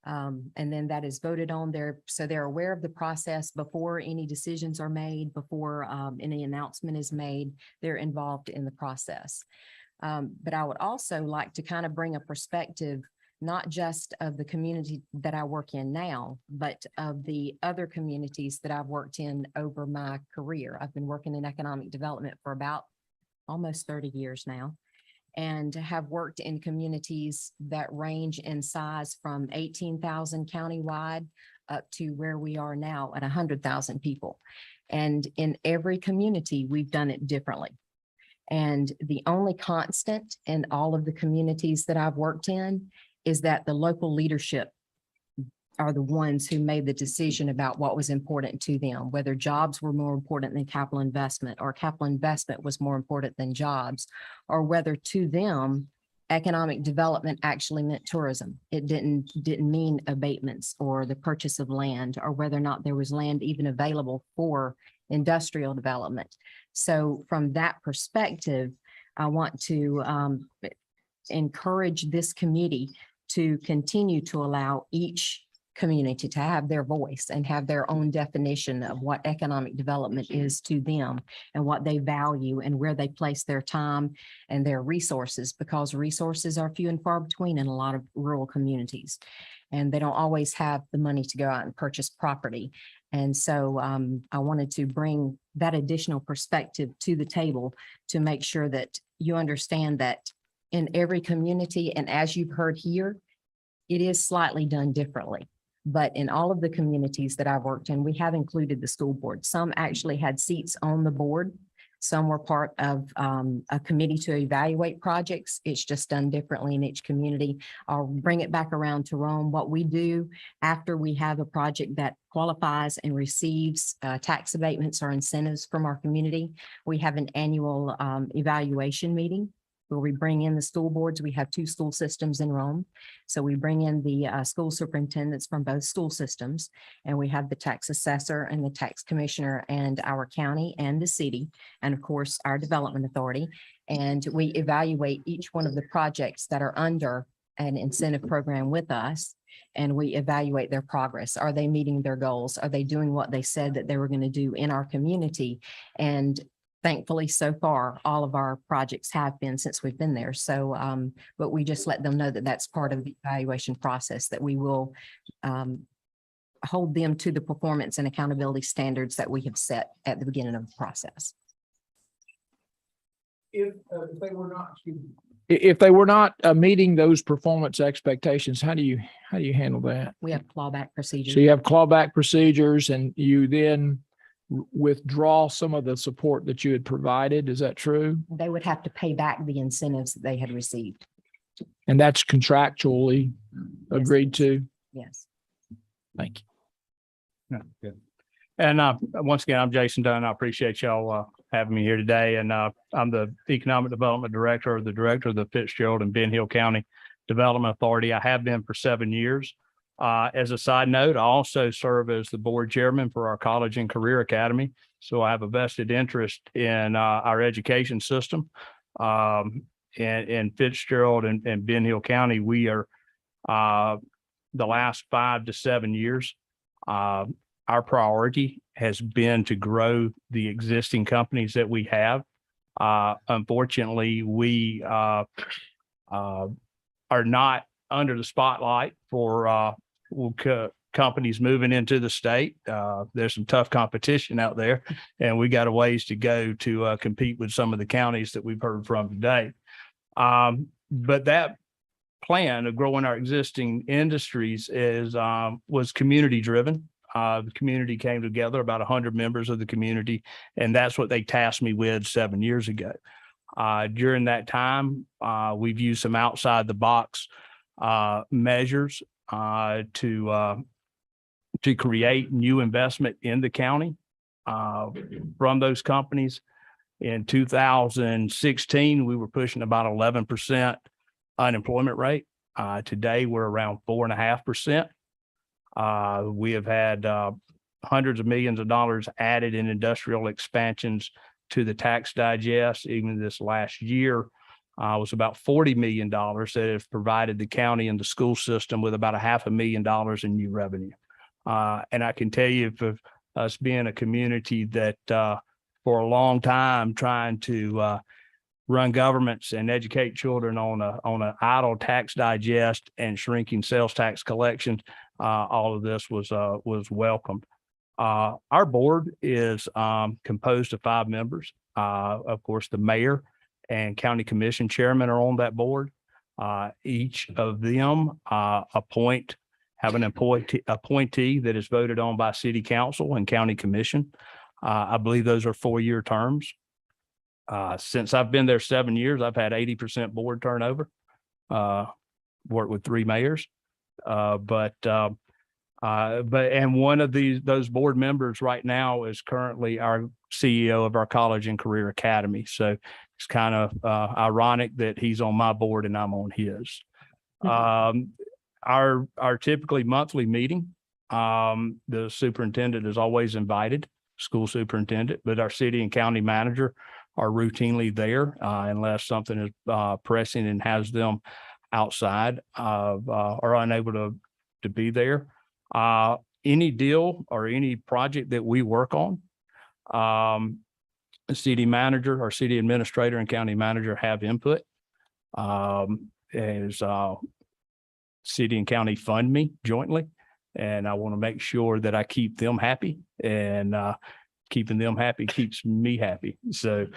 And then that is voted on there. So they're aware of the process before any decisions are made, before any announcement is made. They're involved in the process. But I would also like to kind of bring a perspective, not just of the community that I work in now, but of the other communities that I've worked in over my career. I've been working in economic development for about almost 30 years now, and have worked in communities that range in size from 18,000 countywide up to where we are now at 100,000 people. And in every community, we've done it differently. And the only constant in all of the communities that I've worked in is that the local leadership are the ones who made the decision about what was important to them, whether jobs were more important than capital investment, or capital investment was more important than jobs, or whether to them economic development actually meant tourism. It didn't mean abatements or the purchase of land, or whether or not there was land even available for industrial development. So from that perspective, I want to encourage this committee to continue to allow each community to have their voice and have their own definition of what economic development is to them and what they value and where they place their time and their resources, because resources are few and far between in a lot of rural communities, and they don't always have the money to go out and purchase property. And so I wanted to bring that additional perspective to the table to make sure that you understand that in every community, and as you've heard here, it is slightly done differently. But in all of the communities that I've worked in, we have included the school board. Some actually had seats on the board Some were part of a committee to evaluate projects. It's just done differently in each community. I'll bring it back around to Rome. What we do after we have a project that qualifies and receives tax abatements or incentives from our community, we have an annual evaluation meeting where we bring in the school boards. We have 2 school systems in Rome. So we bring in the school superintendents from both school systems, and we have the tax assessor and the tax commissioner and our county and the city, and of course, our development authority. And we evaluate each one of the projects that are under an incentive program with us, and we evaluate their progress. Are they meeting their goals? Are they doing what they said that they were going to do in our community? And thankfully, so far, all of our projects have been since we've been there. So, but we just let them know that that's part of the evaluation process, that we will hold them to the performance and accountability standards that we have set at the beginning of the process. If they were not meeting those performance expectations, how do you handle that? We have clawback procedures. So you have clawback procedures, and you then withdraw some of the support that you had provided. Is that true? They would have to pay back the incentives that they had received. And that's contractually agreed to? Yes. Thank you. Good. And once again, I'm Jason Dunn. I appreciate y'all having me here today. And I'm the Economic Development Director, or the Director of the Fitzgerald and Ben Hill County Development Authority. I have been for 7 years. As a side note, I also serve as the board chairman for our College and Career Academy. So I have a vested interest in our education system. In Fitzgerald and Ben Hill County, we are the last 5 to 7 years. Our priority has been to grow the existing companies that we have. Unfortunately, we are not under the spotlight for companies moving into the state. There's some tough competition out there, and we got a ways to go to compete with some of the counties that we've heard from today. But that plan of growing our existing industries was community driven. The community came together, about 100 members of the community, and that's what they tasked me with 7 years ago. During that time, we've used some outside the box measures to create new investment in the county from those companies. In 2016, we were pushing about 11% unemployment rate. Today, we're around 4.5%. We have had hundreds of millions of dollars added in industrial expansions to the tax digest. Even this last year was about $40 million that have provided the county and the school system with about $500,000 in new revenue. And I can tell you, for us being a community that for a long time trying to run governments and educate children on an idle tax digest and shrinking sales tax collections, all of this was welcomed. Our board is composed of 5 members. Of course, the mayor and county commission chairman are on that board. Each of them have an appointee that is voted on by city council and county commission. I believe those are 4-year terms. Since I've been there 7 years, I've had 80% board turnover. Worked with 3 mayors. But one of those board members right now is currently our CEO of our College and Career Academy. So it's kind of ironic that he's on my board and I'm on his. Our typically monthly meeting, the superintendent is always invited, school superintendent, but our city and county manager are routinely there unless something is pressing and has them outside of or unable to be there. Any deal or any project that we work on, the city manager, our city administrator and county manager have input. As city and county fund me jointly, and I want to make sure that I keep them happy, and keeping them happy keeps me happy. So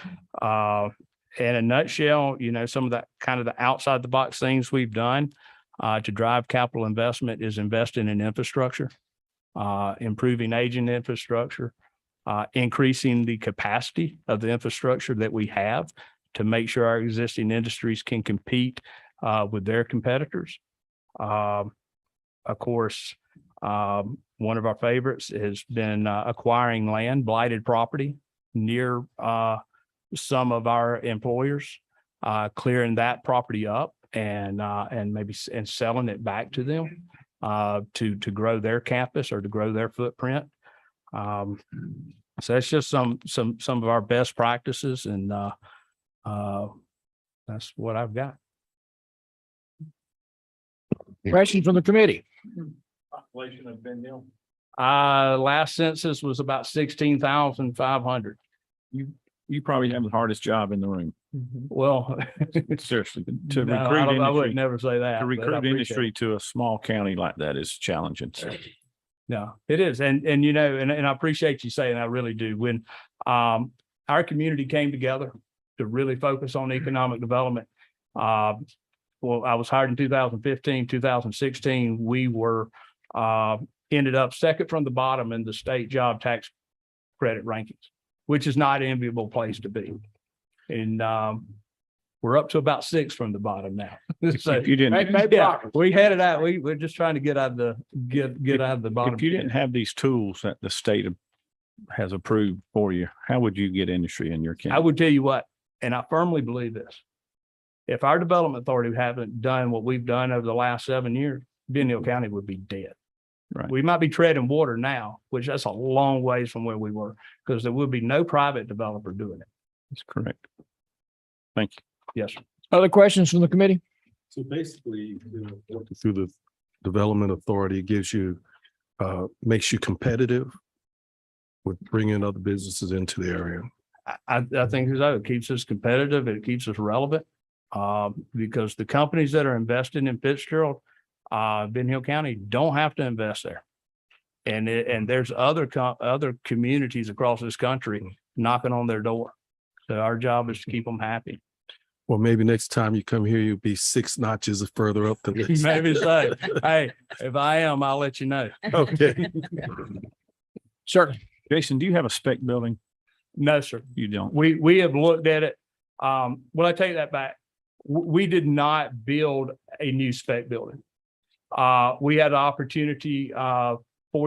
in a nutshell, some of that kind of the outside the box things we've done to drive capital investment is investing in infrastructure, improving aging infrastructure, increasing the capacity of the infrastructure that we have to make sure our existing industries can compete with their competitors. Of course, one of our favorites has been acquiring land, blighted property near some of our employers, clearing that property up and maybe selling it back to them to grow their campus or to grow their footprint. So that's just some of our best practices, and that's what I've got. Questions from the committee? Population of Ben Hill. Last census was about 16,500. You probably have the hardest job in the room. Well, Seriously, to no, recruit I would industry, never say that. to but I recruit appreciate it. industry to a small county like that is challenging. So No, it is. And you know, and I appreciate you saying, I really do. When our community came together to really focus on economic development. Well, I was hired in 2015, 2016. We were ended up second from the bottom in the state job tax credit rankings, which is not an enviable place to be. And we're up to about 6 from the bottom now. So if you didn't, yeah, we headed out. We're just trying to get out of the get out of the bottom. if you didn't have these tools that the state has approved for you, how would you get industry in your I county? would tell you what, and I firmly believe this. If our development authority haven't done what we've done over the last 7 years, Ben Hill County would be dead. Right. We might be treading water now, which that's a long ways from where we were, because there would be no private developer doing it. That's correct. Thank you. Yes, sir. Other questions from the committee? So basically, working through the development authority, it gives you, makes you competitive with bringing other businesses into the area. I think so. It keeps us competitive. It keeps us relevant. Because the companies that are investing in Fitzgerald, Ben Hill County don't have to invest there. And there's other communities across this country knocking on their door. So our job is to keep them happy. Well, maybe next time you come here, you'll be 6 notches further up than this. Maybe so. Hey, if I am, I'll let you know. Okay. Certainly. Jason, do you have a spec building? No, sir. You don't. We have looked at it. Well, I take that back. We did not build a new spec building. We had an opportunity 4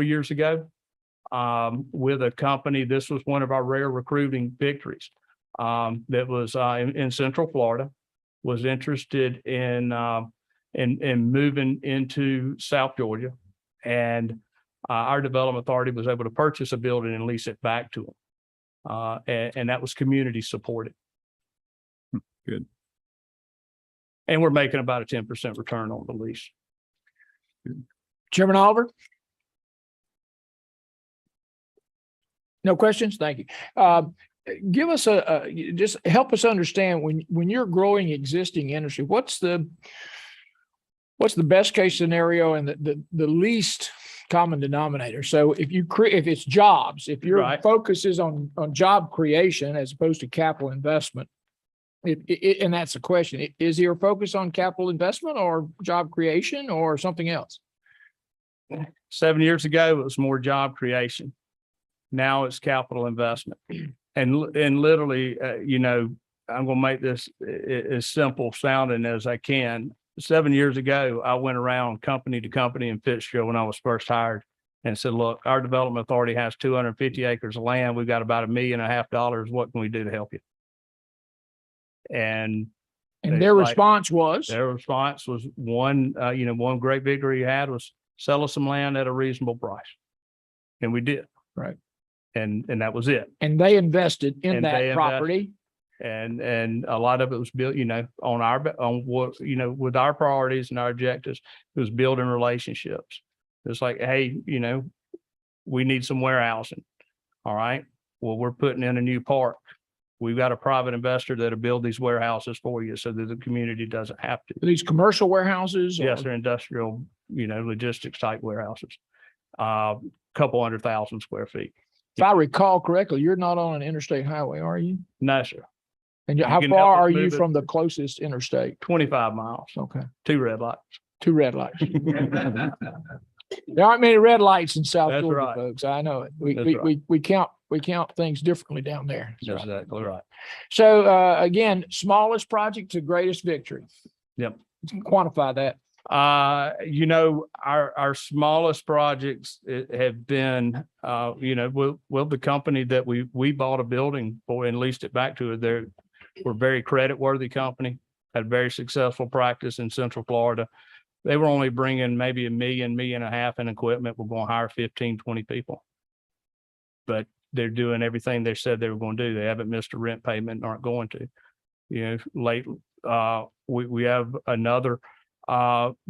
years ago with a company. This was one of our rare recruiting victories that was in Central Florida, was interested in moving into South Georgia. And our development authority was able to purchase a building and lease it back to them. And that was community supported. Good. And we're making about a 10% return on the lease. Chairman Oliver? No questions? Thank you. Give us just help us understand when you're growing existing industry, what's the best case scenario and the least common denominator? So if it's jobs, if your Right. focus is on job creation as opposed to capital investment, and that's the question, is your focus on capital investment or job creation or something else? 7 years ago, it was more job creation. Now it's capital investment. And literally, I'm going to make this as simple sounding as I can. 7 years ago, I went around company to company in Fitzgerald when I was first hired and said, look, our development authority has 250 acres of land. We've got about $1.5 million. What can we do to help you? And Their response was? Their response was one great victory you had was sell us some land at a reasonable price. And we did. Right. And that was it. And they invested in And they that invested. property. And a lot of it was built, with our priorities and our objectives, it was building relationships. It's like, hey, we need some warehousing. All right. Well, we're putting in a new park. We've got a private investor that'll build these warehouses for you so that the community doesn't have to. These commercial warehouses? Yes, or- they're industrial, logistics type warehouses. Couple 100,000 square feet. If I recall correctly, you're not on an interstate highway, are you? No, sir. And You how can far help us are you move it. from the closest interstate? 25 miles, Okay, 2 red lights. 2 red lights. There aren't many red lights in South That's Georgia, right. folks. I know it. That's right. We count we count things differently down there. That's exactly right. So, again, smallest project to greatest victory. Yep. Quantify that. Our smallest projects have been, the company that we bought a building for and leased it back to. We're a very credit worthy company, had very successful practice in Central Florida. They were only bringing maybe $1.5 million in equipment. We're going to hire 15, 20 people. But they're doing everything they said they were going to do. They haven't missed a rent payment and aren't going to. We have another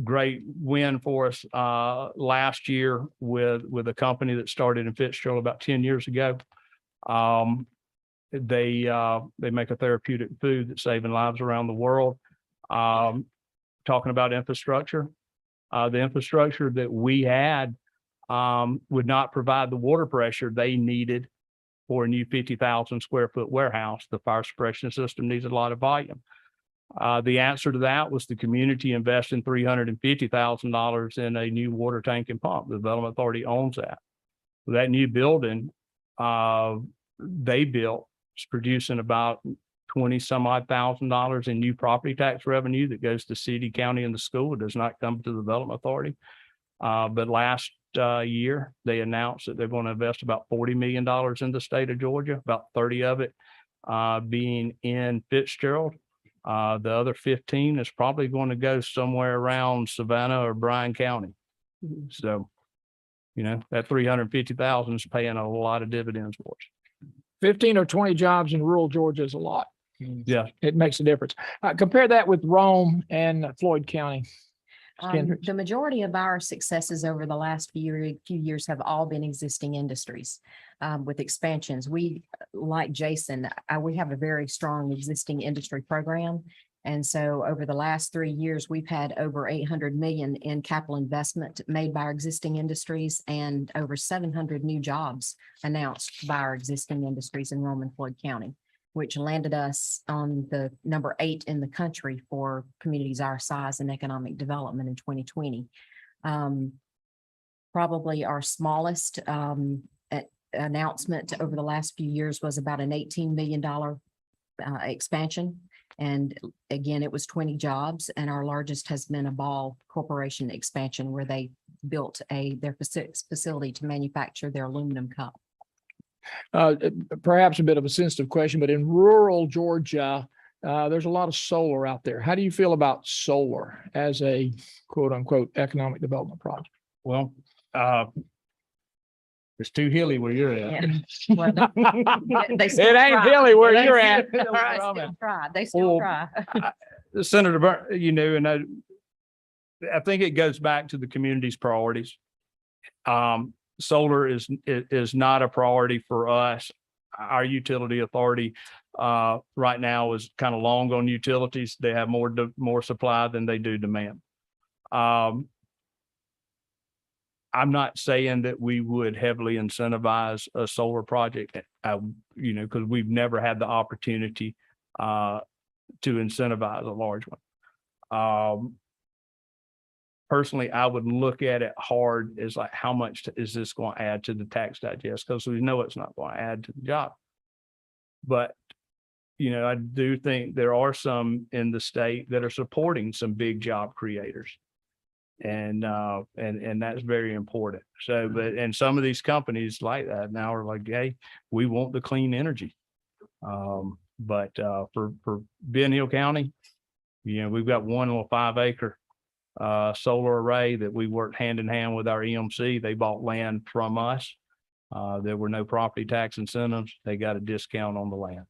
great win for us last year with a company that started in Fitzgerald about 10 years ago. They make a therapeutic food that's saving lives around the world. Talking about infrastructure, the infrastructure that we had would not provide the water pressure they needed for a new 50,000 square foot warehouse. The fire suppression system needs a lot of volume. The answer to that was the community investing $350,000 in a new water tank and pump. The Development Authority owns that. That new building they built is producing about $20,000 in new property tax revenue that goes to city, county, and the school. It does not come to the Development Authority. But last year, they announced that they're going to invest about $40 million in the state of Georgia, about 30 of it being in Fitzgerald. The other 15 is probably going to go somewhere around Savannah or Bryan County. So, that 350,000 is paying a lot of dividends for us. 15 or 20 jobs in rural Georgia is a lot. Yeah. It makes a difference. Compare that with Rome and Floyd County. The majority of our successes over the last few years have all been existing industries with expansions. We, like Jason, we have a very strong existing industry program. And so over the last 3 years, we've had over 800 million in capital investment made by our existing industries and over 700 new jobs announced by our existing industries in Rome and Floyd County, which landed us on the number 8 in the country for communities our size in economic development in 2020. Probably our smallest announcement over the last few years was about an $18 million expansion. And again, it was 20 jobs, and our largest has been a Ball Corporation expansion where they built their facility to manufacture their aluminum cup. Perhaps a bit of a sensitive question, but in rural Georgia, there's a lot of solar out there. How do you feel about solar as a quote unquote economic development project? Well, it's too hilly where you're at. Yeah. Well, they still It ain't try. hilly where They you're at. still try. They still try. Senator Burr, and I think it goes back to the community's priorities. Solar is not a priority for us. Our utility authority right now is kind of long on utilities. They have more supply than they do demand. I'm not saying that we would heavily incentivize a solar project, because we've never had the opportunity to incentivize a large one. Personally, I would look at it hard as like, how much is this going to add to the tax digest? Because we know it's not going to add to the job. But, I do think there are some in the state that are supporting some big job creators. And that's very important. So, and some of these companies like that now are like, hey, we want the clean energy. But for Ben Hill County, we've got one little 5-acre solar array that we worked hand in hand with our EMC. They bought land from us. There were no property tax incentives. They got a discount on the land.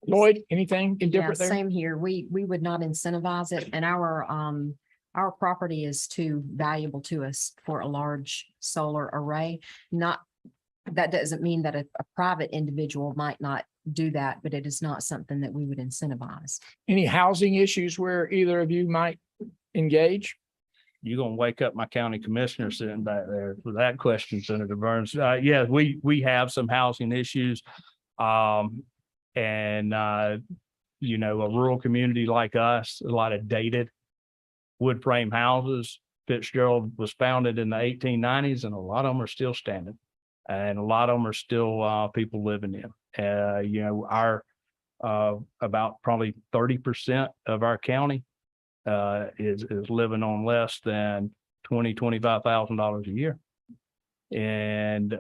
Lloyd, anything Yeah, different there? same here. We would not incentivize it, and our property is too valuable to us for a large solar array. That doesn't mean that a private individual might not do that, but it is not something that we would incentivize. Any housing issues where either of you might engage? You're going to wake up my county commissioner sitting back there for that question, Senator Burns. Yeah, we have some housing issues. And a rural community like us, a lot of dated wood frame houses. Fitzgerald was founded in the 1890s, and a lot of them are still standing. and a lot of them are still people living in. You know, our about probably 30% of our county is living on less than $25,000 a year, and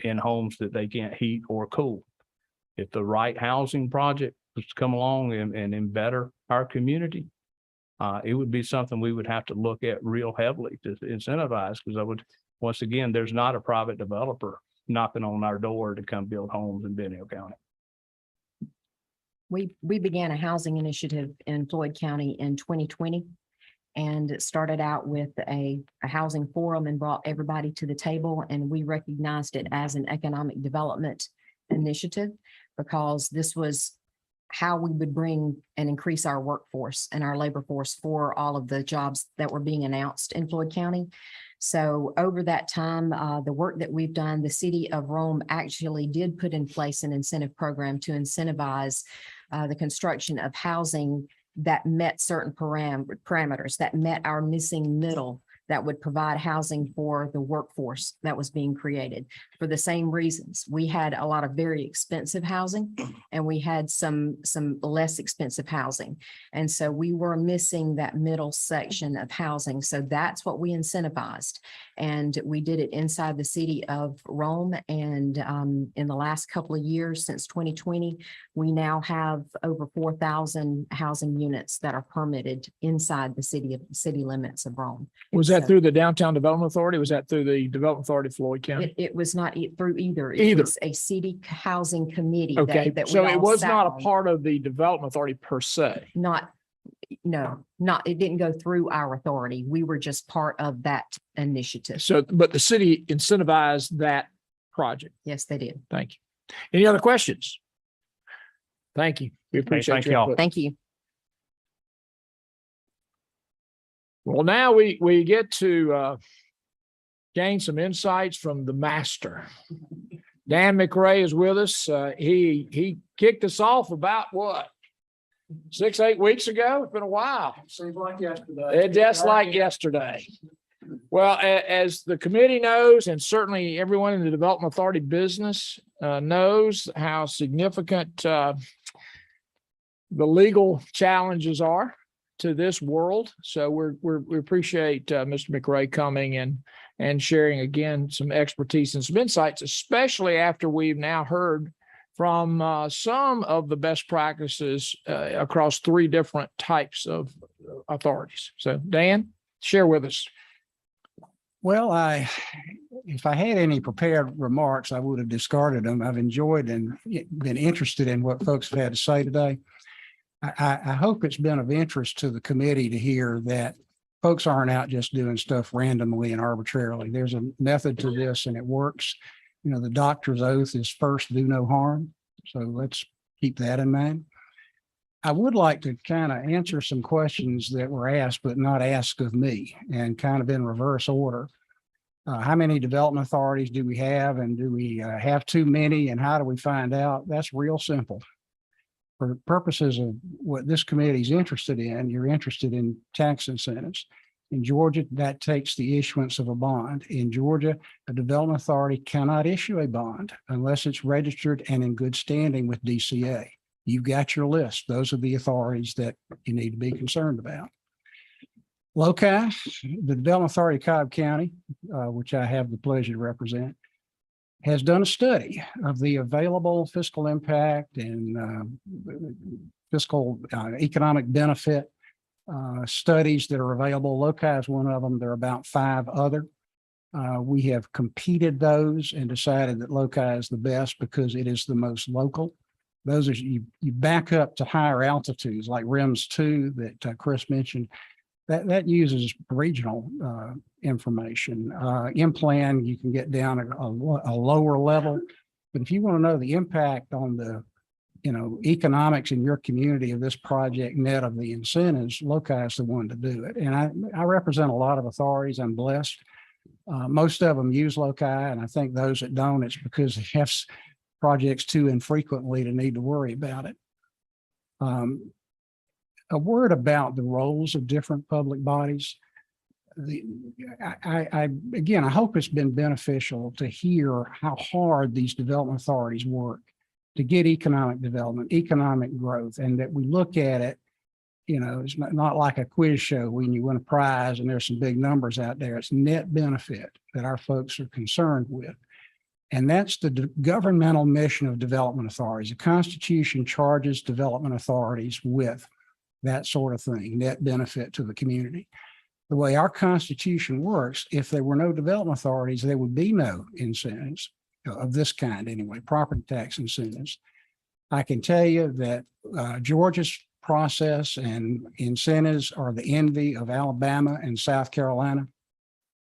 in homes that they can't heat or cool. If the right housing project was to come along and better our community, it would be something we would have to look at real heavily to incentivize, because once again, there's not a private developer knocking on our door to come build homes in Bentonville County. We began a housing initiative in Floyd County in 2020. And it started out with a housing forum and brought everybody to the table. And we recognized it as an economic development initiative, because this was how we would bring and increase our workforce and our labor force for all of the jobs that were being announced in Floyd County. So over that time, the work that we've done, the city of Rome actually did put in place an incentive program to incentivize the construction of housing that met certain parameters, that met our missing middle, that would provide housing for the workforce that was being created. For the same reasons, we had a lot of very expensive housing and we had some less expensive housing. And so we were missing that middle section of housing. So that's what we incentivized. And we did it inside the city of Rome. And in the last couple of years, since 2020, we now have over 4,000 housing units that are permitted inside the city limits of Rome. Was that So- through the Downtown Development Authority? Was that through the Development Authority of Floyd County? It was not through either. It Either. was a city housing committee. that- Okay, that we so it all was sat not a on. part of the Development Authority per se. It didn't go through our authority. We were just part of that initiative. So, but the city incentivized that project. Yes, they did. Thank you. Any other questions? Thank you. We appreciate thank your y'all. input. Thank you. Well, now we get to gain some insights from the master. Dan McRae is with us. He kicked us off about what? 6-8 weeks ago? It's been a while. Seems like yesterday. It's just like yesterday. Well, as the committee knows, and certainly everyone in the Development Authority business knows how significant the legal challenges are to this world. So we appreciate Mr. McRae coming and sharing again some expertise and some insights, especially after we've now heard from some of the best practices across 3 different types of authorities. So Dan, share with us. Well, if I had any prepared remarks, I would have discarded them. I've enjoyed and been interested in what folks have had to say today. I hope it's been of interest to the committee to hear that folks aren't out just doing stuff randomly and arbitrarily. There's a method to this and it works. You know, the doctor's oath is first, do no harm. So let's keep that in mind. I would like to kind of answer some questions that were asked, but not asked of me, and kind of in reverse order. How many development authorities do we have, and do we have too many, and how do we find out? That's real simple. For purposes of what this committee is interested in, you're interested in tax incentives. In Georgia, that takes the issuance of a bond. In Georgia, a development authority cannot issue a bond unless it's registered and in good standing with DCA. You've got your list. Those are the authorities that you need to be concerned about. LOCI, the Development Authority of Cobb County, which I have the pleasure to represent, has done a study of the available fiscal impact and fiscal economic benefit studies that are available. LOCI is one of them. There are about 5 other. We have competed those and decided that LOCI is the best because it is the most local. Those are you back up to higher altitudes like RIMS 2 that Chris mentioned. That uses regional information. M-Plan, you can get down a lower level. But if you want to know the impact on the economics in your community of this project net of the incentives, LOCI is the one to do it. And I represent a lot of authorities. I'm blessed. Most of them use LOCI, and I think those that don't, it's because they have projects too infrequently to need to worry about it. A word about the roles of different public bodies. again, I hope it's been beneficial to hear how hard these development authorities work to get economic development, economic growth, and that we look at it, you know, it's not like a quiz show when you win a prize and there's some big numbers out there. It's net benefit that our folks are concerned with. And that's the governmental mission of development authorities. The Constitution charges development authorities with that sort of thing, net benefit to the community. The way our Constitution works, if there were no development authorities, there would be no incentives of this kind anyway, property tax incentives. I can tell you that Georgia's process and incentives are the envy of Alabama and South Carolina.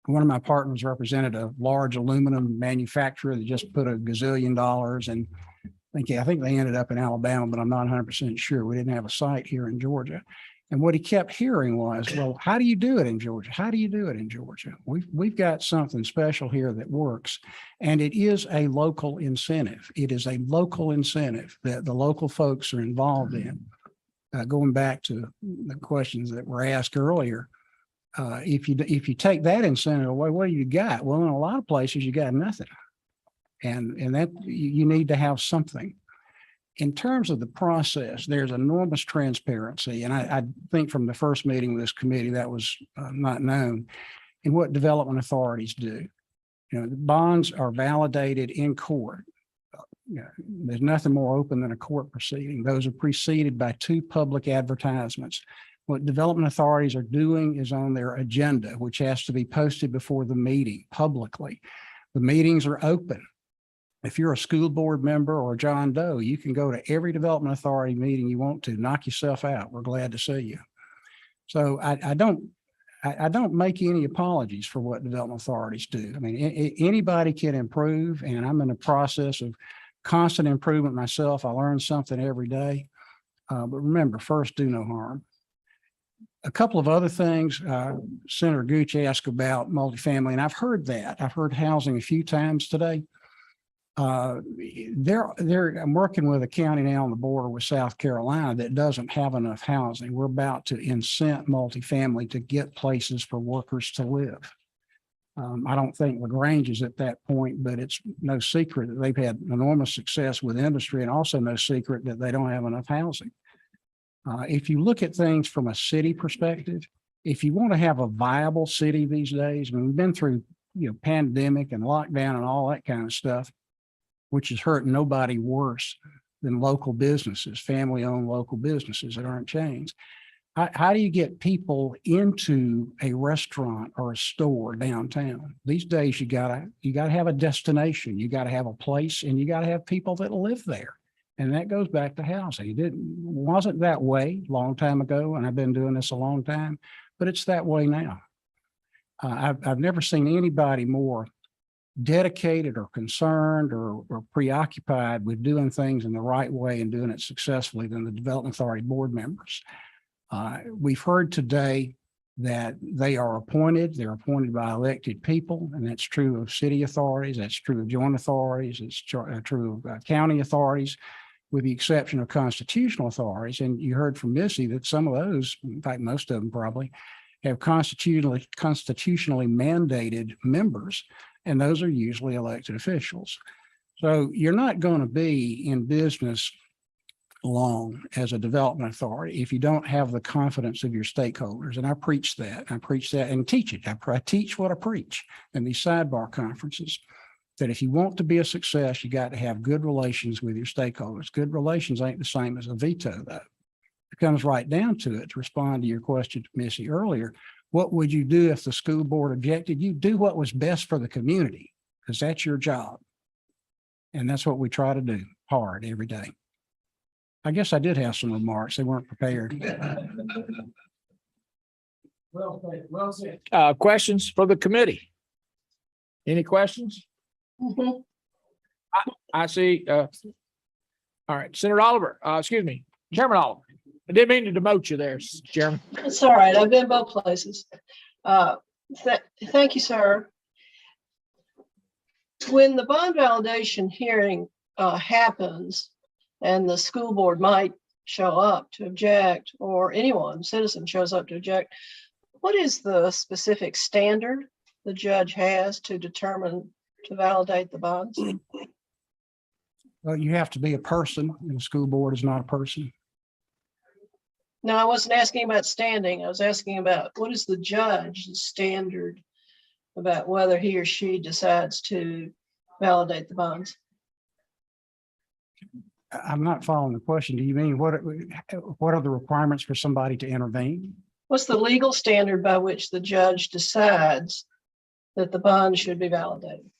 One of my partners represented a large aluminum manufacturer that just put $1 gazillion, and I think they ended up in Alabama, but I'm not 100% sure. We didn't have a site here in Georgia. And what he kept hearing was, well, how do you do it in Georgia? How do you do it in Georgia? We've got something special here that works. And it is a local incentive. It is a local incentive that the local folks are involved in. Going back to the questions that were asked earlier, if you take that incentive away, what do you got? Well, in a lot of places, you got nothing. And that you need to have something. In terms of the process, there's enormous transparency. And I think from the first meeting with this committee, that was not known in what development authorities do. You know, the bonds are validated in court. There's nothing more open than a court proceeding. Those are preceded by 2 public advertisements. What development authorities are doing is on their agenda, which has to be posted before the meeting publicly. The meetings are open. If you're a school board member or a John Doe, you can go to every development authority meeting you want to, knock yourself out. We're glad to see you. So I don't make any apologies for what development authorities do. I mean, anybody can improve, and I'm in the process of constant improvement myself. I learn something every day. But remember, first, do no harm. A couple of other things, Senator Gooch asked about multifamily, and I've heard that. I've heard housing a few times today. I'm working with a county now on the border with South Carolina that doesn't have enough housing. We're about to incent multifamily to get places for workers to live. I don't think LaGrange is at that point, but it's no secret that they've had enormous success with industry, and also no secret that they don't have enough housing. If you look at things from a city perspective, if you want to have a viable city these days, I mean, we've been through, pandemic and lockdown and all that kind of stuff, which has hurt nobody worse than local businesses, family-owned local businesses that aren't chains. How do you get people into a restaurant or a store downtown? These days, you gotta have a destination, you gotta have a place, and you gotta have people that live there. And that goes back to housing. It wasn't that way a long time ago, and I've been doing this a long time, but it's that way now. I've never seen anybody more dedicated or concerned or preoccupied with doing things in the right way and doing it successfully than the Development Authority board members. We've heard today that they are appointed. They're appointed by elected people, and that's true of city authorities. That's true of joint authorities. It's true of county authorities, with the exception of constitutional authorities. And you heard from Missy that some of those, in fact, most of them probably, have constitutionally mandated members, and those are usually elected officials. So you're not going to be in business long as a development authority if you don't have the confidence of your stakeholders. And I preach that. And teach it. I teach what I preach in these sidebar conferences, that if you want to be a success, you got to have good relations with your stakeholders. Good relations ain't the same as a veto, though. It comes right down to it. To respond to your question to Missy earlier, what would you do if the school board objected? You do what was best for the community, because that's your job. And that's what we try to do hard every day. I guess I did have some remarks. They weren't prepared. Well said. Questions for the committee? Any questions? Mhm. I see. All right, Senator Oliver, excuse me, Chairman Oliver. I didn't mean to demote you there, Chairman. It's all right. I've been both places. Thank you, sir. When the bond validation hearing happens, and the school board might show up to object, or anyone, citizen shows up to object, what is the specific standard the judge has to determine, to validate the bonds? Well, you have to be a person, and the school board is not a person. No, I wasn't asking about standing. I was asking about what is the judge's standard about whether he or she decides to validate the bonds? I'm not following the question. Do you mean what are the requirements for somebody to intervene? What's the legal standard by which the judge decides that the bond should be validated?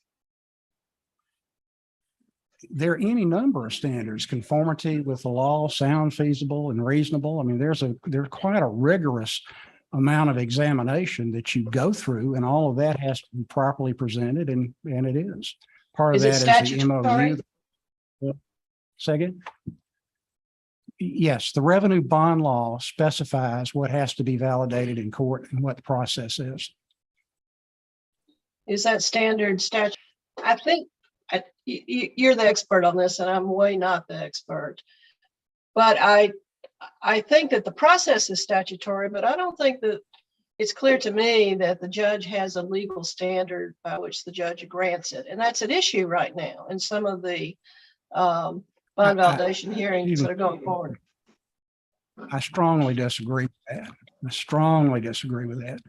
There are any number of standards: conformity with the law, sound, feasible, and reasonable. I mean, there's quite a rigorous amount of examination that you go through, and all of that has to be properly presented, and it is. Part of Is it that is the statutory? MOU. Second. Yes, the revenue bond law specifies what has to be validated in court and what the process is. Is that standard statute? I think you're the expert on this, and I'm way not the expert. But I think that the process is statutory, but I don't think that it's clear to me that the judge has a legal standard by which the judge grants it. And that's an issue right now in some of the bond validation hearings that are going forward. I strongly disagree with that. I strongly disagree with that.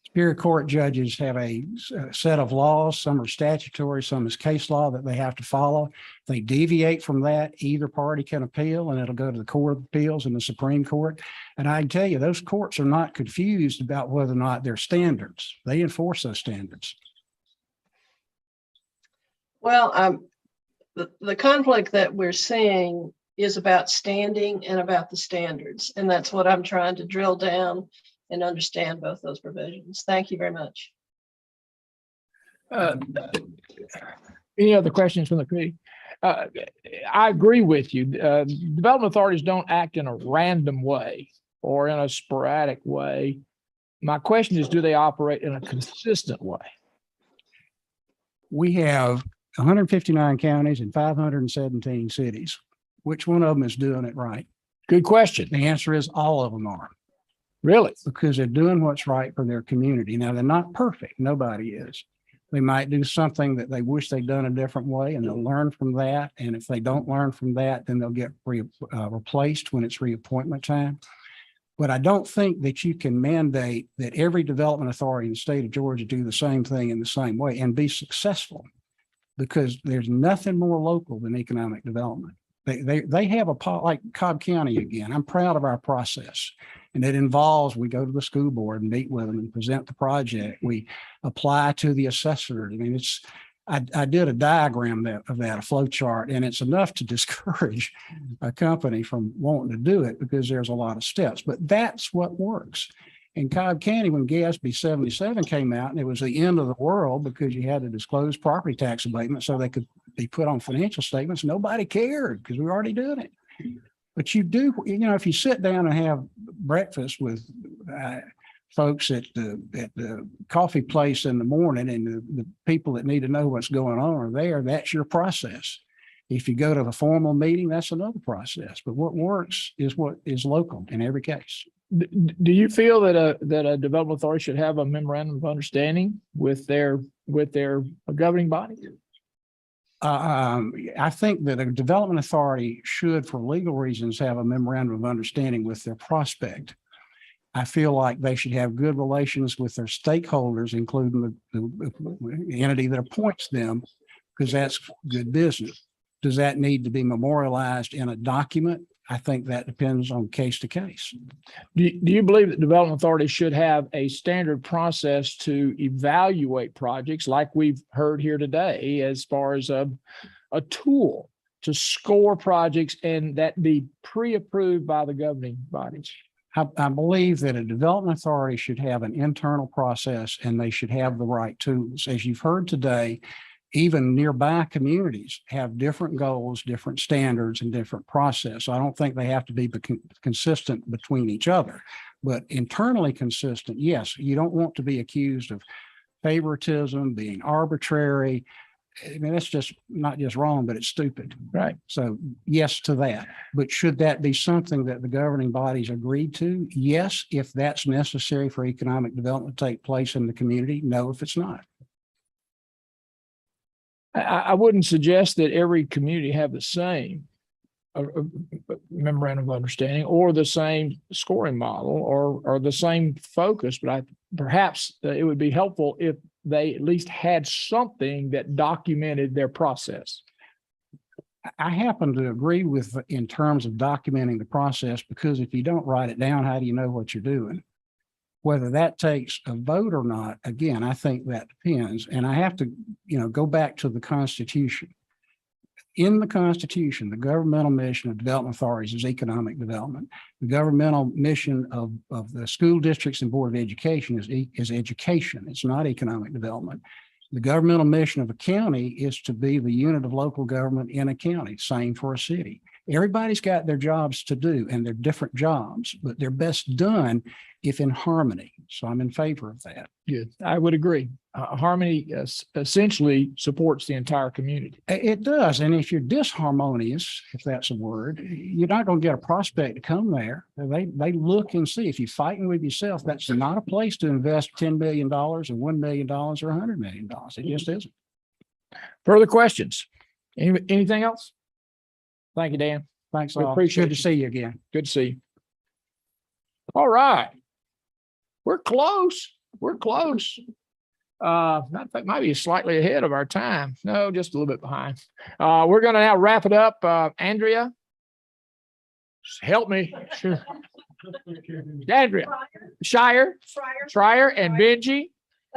Superior Court judges have a set of laws. Some are statutory, some is case law that they have to follow. If they deviate from that, either party can appeal, and it'll go to the Court of Appeals and the Supreme Court. And I can tell you, those courts are not confused about whether or not they're standards. They enforce those standards. Well, the conflict that we're seeing is about standing and about the standards. And that's what I'm trying to drill down and understand both those provisions. Thank you very much. Any other questions from the committee? I agree with you. Development authorities don't act in a random way or in a sporadic way. My question is, do they operate in a consistent way? We have 159 counties and 517 cities. Which one of them is doing it right? Good question. The answer is all of them are. Really? Because they're doing what's right for their community. Now, they're not perfect. Nobody is. They might do something that they wish they'd done a different way, and they'll learn from that. And if they don't learn from that, then they'll get replaced when it's reappointment time. But I don't think that you can mandate that every development authority in the state of Georgia do the same thing in the same way and be successful, because there's nothing more local than economic development. They have like Cobb County again. I'm proud of our process. And it involves, we go to the school board and meet with them and present the project. We apply to the assessor. I mean, I did a diagram of that, a flow chart, and it's enough to discourage a company from wanting to do it because there's a lot of steps, but that's what works. In Cobb County, when GASB 77 came out, and it was the end of the world because you had to disclose property tax abatement so they could be put on financial statements, nobody cared because we were already doing it. But you do, if you sit down and have breakfast with folks at the coffee place in the morning, and the people that need to know what's going on are there, that's your process. If you go to the formal meeting, that's another process. But what works is what is local in every case. Do you feel that a development authority should have a memorandum of understanding with their governing body? I think that a development authority should, for legal reasons, have a memorandum of understanding with their prospect. I feel like they should have good relations with their stakeholders, including the entity that appoints them, because that's good business. Does that need to be memorialized in a document? I think that depends on case to case. Do you believe that development authorities should have a standard process to evaluate projects like we've heard here today, as far as a tool to score projects and that be pre-approved by the governing bodies? I believe that a development authority should have an internal process, and they should have the right tools. As you've heard today, even nearby communities have different goals, different standards, and different process. So I don't think they have to be consistent between each other, but internally consistent. Yes, you don't want to be accused of favoritism, being arbitrary, I mean, that's just not just wrong, but it's stupid. Right. So yes to that. But should that be something that the governing bodies agreed to? Yes, if that's necessary for economic development to take place in the community. No, if it's not. I wouldn't suggest that every community have the same memorandum of understanding or the same scoring model or the same focus, but perhaps it would be helpful if they at least had something that documented their process. I happen to agree with in terms of documenting the process, because if you don't write it down, how do you know what you're doing? Whether that takes a vote or not, again, I think that depends. And I have to, go back to the Constitution. In the Constitution, the governmental mission of development authorities is economic development. The governmental mission of the school districts and Board of Education is education. It's not economic development. The governmental mission of a county is to be the unit of local government in a county, same for a city. Everybody's got their jobs to do, and they're different jobs, but they're best done if in harmony. So I'm in favor of that. Good. I would agree. Harmony essentially supports the entire community. It does. And if you're disharmonious, if that's a word, you're not going to get a prospect to come there. They look and see. If you're fighting with yourself, that's not a place to invest $10 million or $1 million or $100 million. It just isn't. Further questions? Anything else? Thank you, Dan. Thanks We all. appreciate Good to see you again. Good to see you. All right. We're close. We're close. Matter of fact, might be slightly ahead of our time. No, just a little bit behind. We're going to now wrap it up. Andrea, help me. Sure. Andrea, Schreier, and Benji.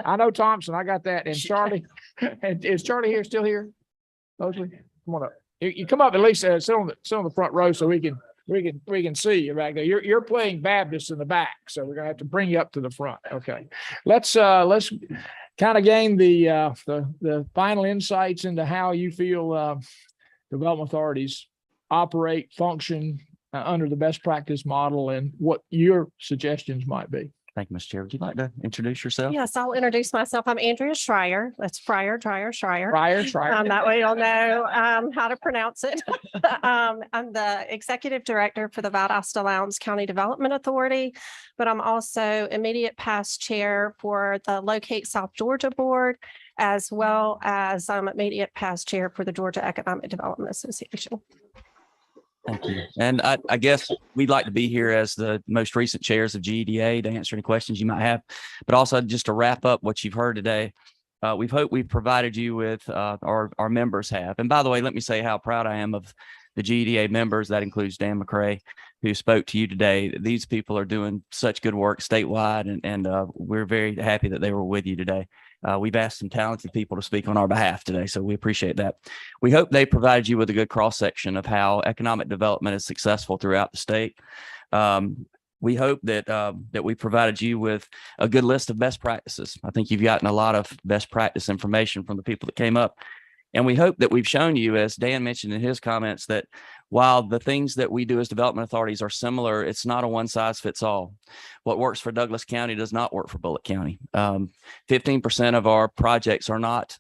I know Thompson. I got that. And Charlie. And is Charlie here? Still here? Mosley, come on up. You come up at least sit on the front row so we can see you back there. You're playing Baptist in the back, so we're gonna have to bring you up to the front. Okay, let's kind of gain the final insights into how you feel development authorities operate, function under the best practice model, and what your suggestions might be. Thank you, Mr. Chair. Would you like to introduce yourself? Yes, I'll introduce myself. I'm Andrea Schreier. That's Fryer, Dryer, Schreier. Fryer. That way you'll know how to pronounce it. I'm the Executive Director for the Valdosta Lowndes County Development Authority, but I'm also immediate past chair for the Locate South Georgia Board, as well as I'm immediate past chair for the Georgia Economic Development Association. Thank you. And I guess we'd like to be here as the most recent chairs of GEDA to answer any questions you might have, but also just to wrap up what you've heard today. We've hoped we've provided you with, our members have. And by the way, let me say how proud I am of the GEDA members. That includes Dan McCray, who spoke to you today. These people are doing such good work statewide, and we're very happy that they were with you today. We've asked some talented people to speak on our behalf today, so we appreciate that. We hope they provided you with a good cross-section of how economic development is successful throughout the state. We hope that we provided you with a good list of best practices. I think you've gotten a lot of best practice information from the people that came up. And we hope that we've shown you, as Dan mentioned in his comments, that while the things that we do as development authorities are similar, it's not a one size fits all. What works for Douglas County does not work for Bullitt County. 15% of our projects are not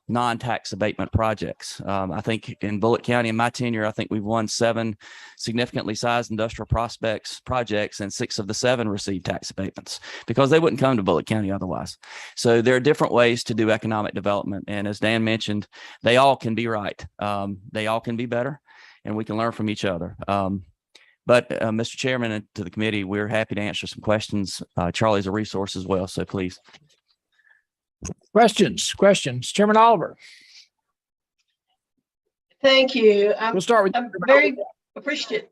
non-tax abatement projects. I think in Bullitt County, in my tenure, I think we've won 7 significantly sized industrial projects, and 6 of the 7 received tax abatements because they wouldn't come to Bullitt County otherwise. So there are different ways to do economic development. And as Dan mentioned, they all can be right. They all can be better, and we can learn from each other. But Mr. Chairman, and to the committee, we're happy to answer some questions. Charlie's a resource as well, so please. Questions. Chairman Oliver. Thank you. We'll start with. I'm very appreciative.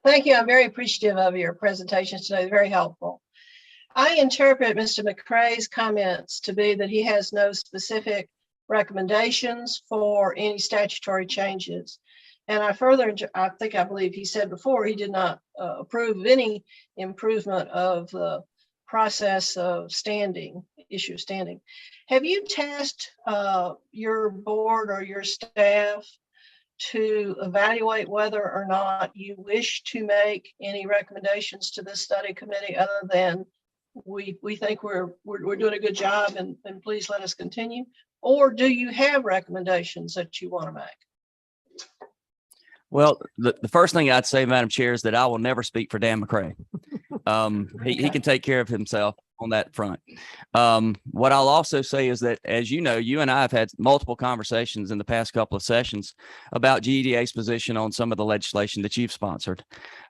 Thank you. I'm very appreciative of your presentations today. Very helpful. I interpret Mr. McCray's comments to be that he has no specific recommendations for any statutory changes. And I believe he said before he did not approve of any improvement of the process of issue of standing. Have you tasked your board or your staff to evaluate whether or not you wish to make any recommendations to this study committee other than we think we're doing a good job and please let us continue? Or do you have recommendations that you want to make? Well, the first thing I'd say, Madam Chair, is that I will never speak for Dan McCray. He can take care of himself on that front. What I'll also say is that, as you know, you and I have had multiple conversations in the past couple of sessions about GEDA's position on some of the legislation that you've sponsored.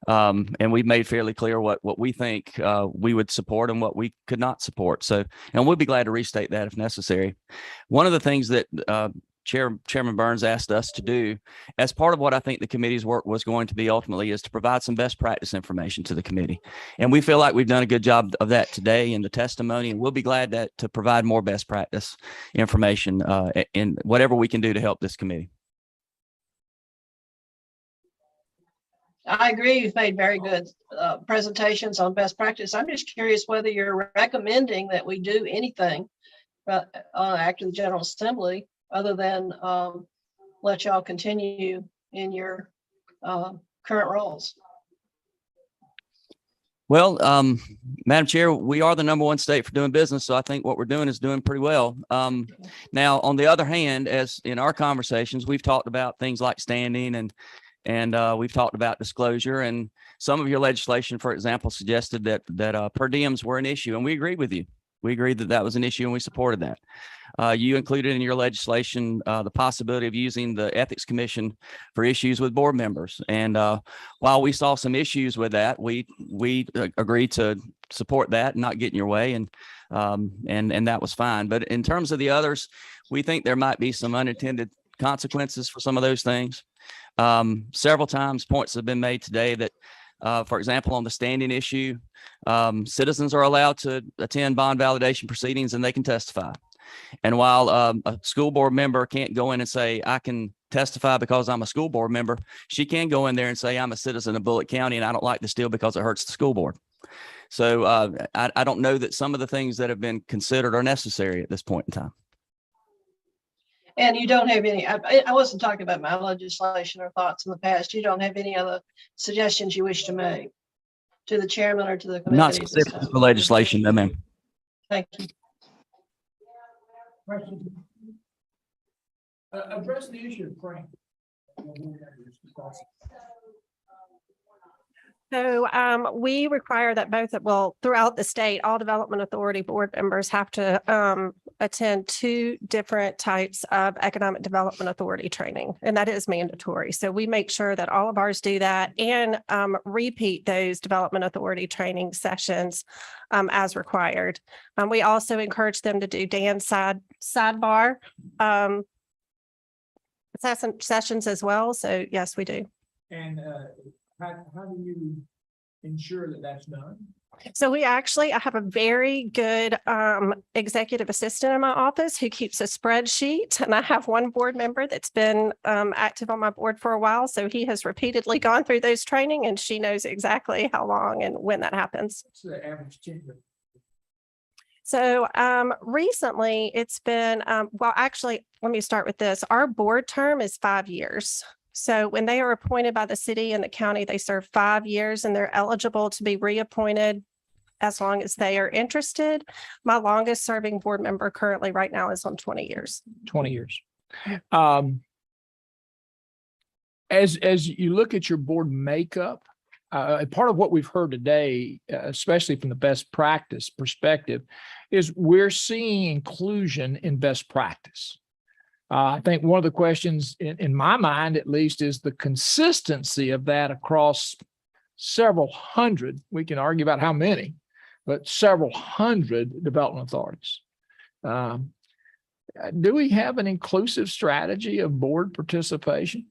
And we've made fairly clear what we think we would support and what we could not support. So, and we'll be glad to restate that if necessary. One of the things that Chairman Burns asked us to do as part of what I think the committee's work was going to be ultimately is to provide some best practice information to the committee. And we feel like we've done a good job of that today in the testimony, and we'll be glad to provide more best practice information in whatever we can do to help this committee. I agree. You've made very good presentations on best practice. I'm just curious whether you're recommending that we do anything after the General Assembly other than let y'all continue in your current roles. Well, Madam Chair, we are the #1 state for doing business, so I think what we're doing is doing pretty well. Now, on the other hand, as in our conversations, we've talked about things like standing and we've talked about disclosure, and some of your legislation, for example, suggested that per diems were an issue, and we agreed with you. We agreed that that was an issue and we supported that. You included in your legislation the possibility of using the Ethics Commission for issues with board members. And while we saw some issues with that, we agreed to support that and not get in your way. And that was fine. But in terms of the others, we think there might be some unintended consequences for some of those things. Several times points have been made today that for example, on the standing issue, citizens are allowed to attend bond validation proceedings and they can testify. And while a school board member can't go in and say, I can testify because I'm a school board member, she can go in there and say, I'm a citizen of Bullitt County and I don't like this deal because it hurts the school board. So I don't know that some of the things that have been considered are necessary at this point in time. And you don't have any, I wasn't talking about my legislation or thoughts in the past. You don't have any other suggestions you wish to make to the chairman or to the committee? Not specific to the legislation, no, ma'am. Thank you. Address the issue of Frank. So we require that throughout the state, all Development Authority board members have to attend 2 different types of Economic Development Authority training, and that is mandatory. So we make sure that all of ours do that and repeat those Development Authority training sessions as required. We also encourage them to do Dan's sidebar sessions as well. So yes, we do. And how do you ensure that that's done? So I have a very good executive assistant in my office who keeps a spreadsheet, and I have one board member that's been active on my board for a while. So he has repeatedly gone through those training, and she knows exactly how long and when that happens. What's the average tenure? So recently it's been, well, actually, let me start with this. Our board term is 5 years. So when they are appointed by the city and the county, they serve 5 years and they're eligible to be reappointed as long as they are interested. My longest serving board member currently right now is on 20 years. 20 years. As you look at your board makeup, part of what we've heard today, especially from the best practice perspective, is we're seeing inclusion in best practice. I think one of the questions in my mind, at least, is the consistency of that across several hundred. We can argue about how many, but several hundred development authorities. Do we have an inclusive strategy of board participation?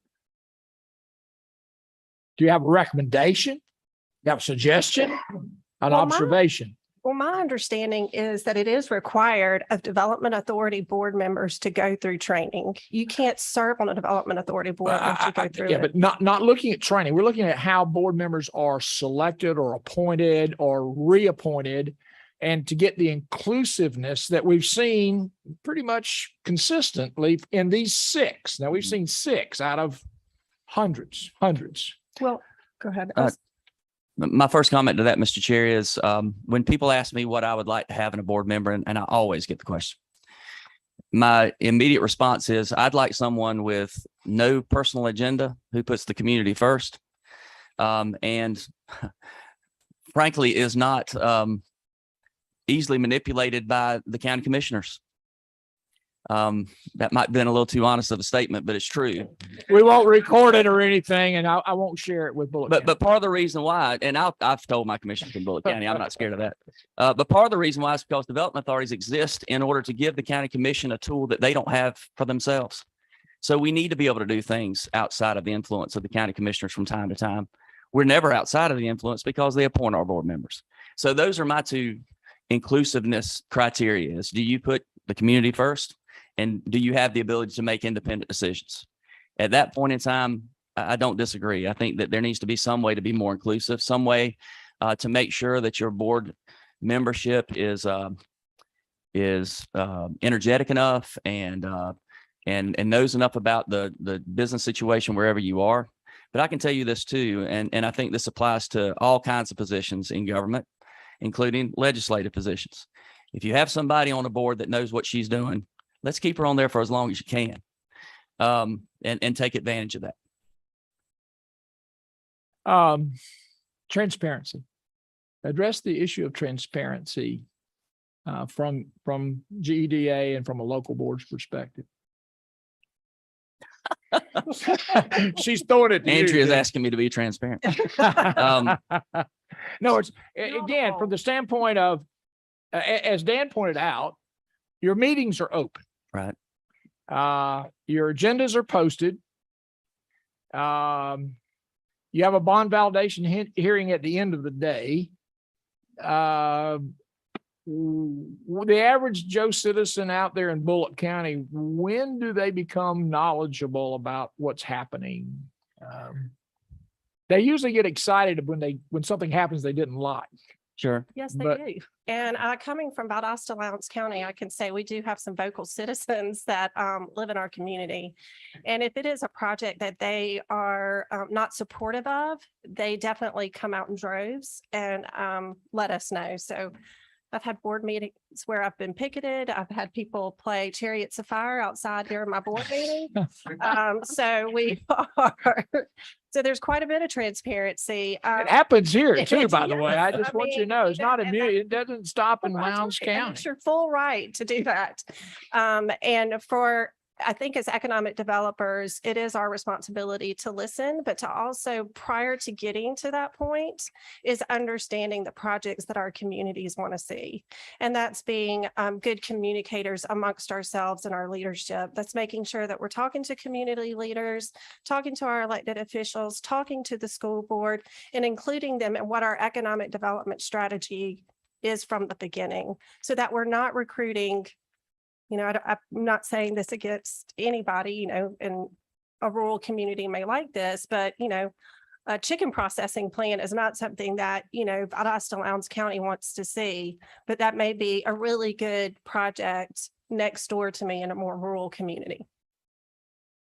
Do you have a recommendation? You have a suggestion? An observation? Well, my understanding is that it is required of Development Authority board members to go through training. You can't serve on a Development Authority board unless you go through Yeah, it. but not looking at training. We're looking at how board members are selected or appointed or reappointed, and to get the inclusiveness that we've seen pretty much consistently in these 6. Now, we've seen 6 out of hundreds. Well, go ahead. My first comment to that, Mr. Chair, is when people ask me what I would like to have in a board member, and I always get the question, my immediate response is I'd like someone with no personal agenda who puts the community first, and frankly is not easily manipulated by the county commissioners. That might have been a little too honest of a statement, but it's true. We won't record it or anything, and I won't share it with Bullock County. But part of the reason why, and I've told my commissioners in Bullock County, I'm not scared of that. But part of the reason why is because development authorities exist in order to give the county commission a tool that they don't have for themselves. So we need to be able to do things outside of the influence of the county commissioners from time to time. We're never outside of the influence because they appoint our board members. So those are my two inclusiveness criteria: is do you put the community first? And do you have the ability to make independent decisions? At that point in time, I don't disagree. I think that there needs to be some way to be more inclusive, some way to make sure that your board membership is energetic enough and knows enough about the business situation wherever you are. But I can tell you this too, and I think this applies to all kinds of positions in government, including legislative positions. If you have somebody on a board that knows what she's doing, let's keep her on there for as long as you can, and take advantage of that. Transparency. Address the issue of transparency from GEDA and from a local board's perspective. She's throwing it to you, Andrea's Dan. asking me to be transparent. No, it's again, from the standpoint of, as Dan pointed out, your meetings are open. Right. Your agendas are posted. You have a bond validation hearing at the end of the day. The average Joe citizen out there in Bullock County, when do they become knowledgeable about what's happening? They usually get excited when something happens they didn't like. Sure. Yes, they But- do. And coming from Valdosta, Lowndes County, I can say we do have some vocal citizens that live in our community. And if it is a project that they are not supportive of, they definitely come out in droves and let us know. So I've had board meetings where I've been picketed. I've had people play Chariots of Fire outside during my board meeting. So we are, so there's quite a bit of transparency. It happens here it too, is, by the way. I yes. just I want you to mean, know, it's you know, not and immune. It doesn't stop in Well, that's Lowndes right, and County. It's your full right to do that. And for, I think as economic developers, it is our responsibility to listen, but to also, prior to getting to that point, is understanding the projects that our communities want to see. And that's being good communicators amongst ourselves and our leadership. That's making sure that we're talking to community leaders, talking to our elected officials, talking to the school board, and including them in what our economic development strategy is from the beginning, so that we're not recruiting. You know, I'm not saying this against anybody, you know, in a rural community may like this, but, you know, a chicken processing plant is not something that, you know, Valdosta Lowndes County wants to see, but that may be a really good project next door to me in a more rural community.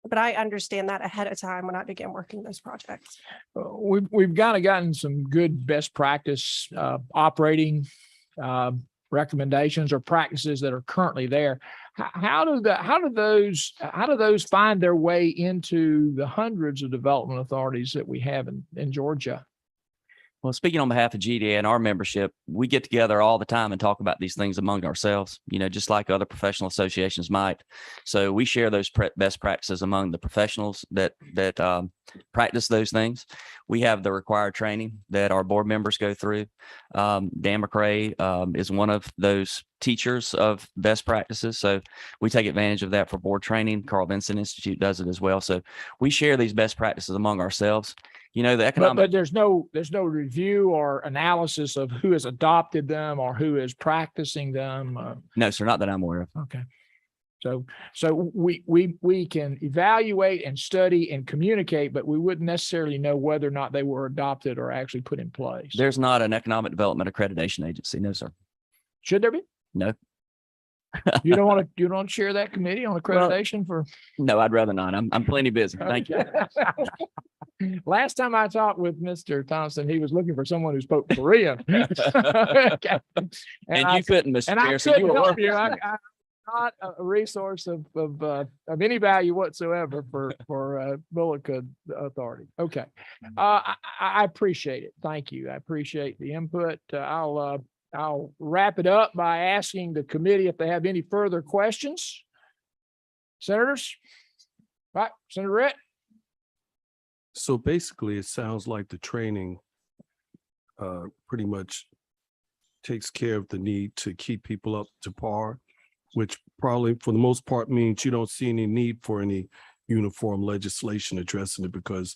But I understand that ahead of time when I begin working those projects. We've kind of gotten some good best practice operating recommendations or practices that are currently there. How do those find their way into the hundreds of development authorities that we have in Georgia? Well, speaking on behalf of GDA and our membership, we get together all the time and talk about these things among ourselves, you know, just like other professional associations might. So we share those best practices among the professionals that practice those things. We have the required training that our board members go through. Dan McRae is one of those teachers of best practices. So we take advantage of that for board training. Carl Vinson Institute does it as well. So we share these best practices among ourselves. You know, the economic. But there's no review or analysis of who has adopted them or who is practicing them. No, sir, not that I'm aware of. Okay. So we can evaluate and study and communicate, but we wouldn't necessarily know whether or not they were adopted or actually put in place. There's not an economic development accreditation agency. No, sir. Should there be? No. You don't want to share that committee on accreditation for? No, I'd rather not. I'm plenty busy. Thank you. Last time I talked with Mr. Thompson, he was looking for someone who spoke Korean. Okay. And I you couldn't, Mr. And I Chair, so you couldn't were help working. you. I'm not a resource of any value whatsoever for Bullock Authority. Okay. I appreciate it. Thank you. I appreciate the input. I'll wrap it up by asking the committee if they have any further questions. Senators? Right, Senator Rhett? So basically, it sounds like the training pretty much takes care of the need to keep people up to par, which probably for the most part means you don't see any need for any uniform legislation addressing it because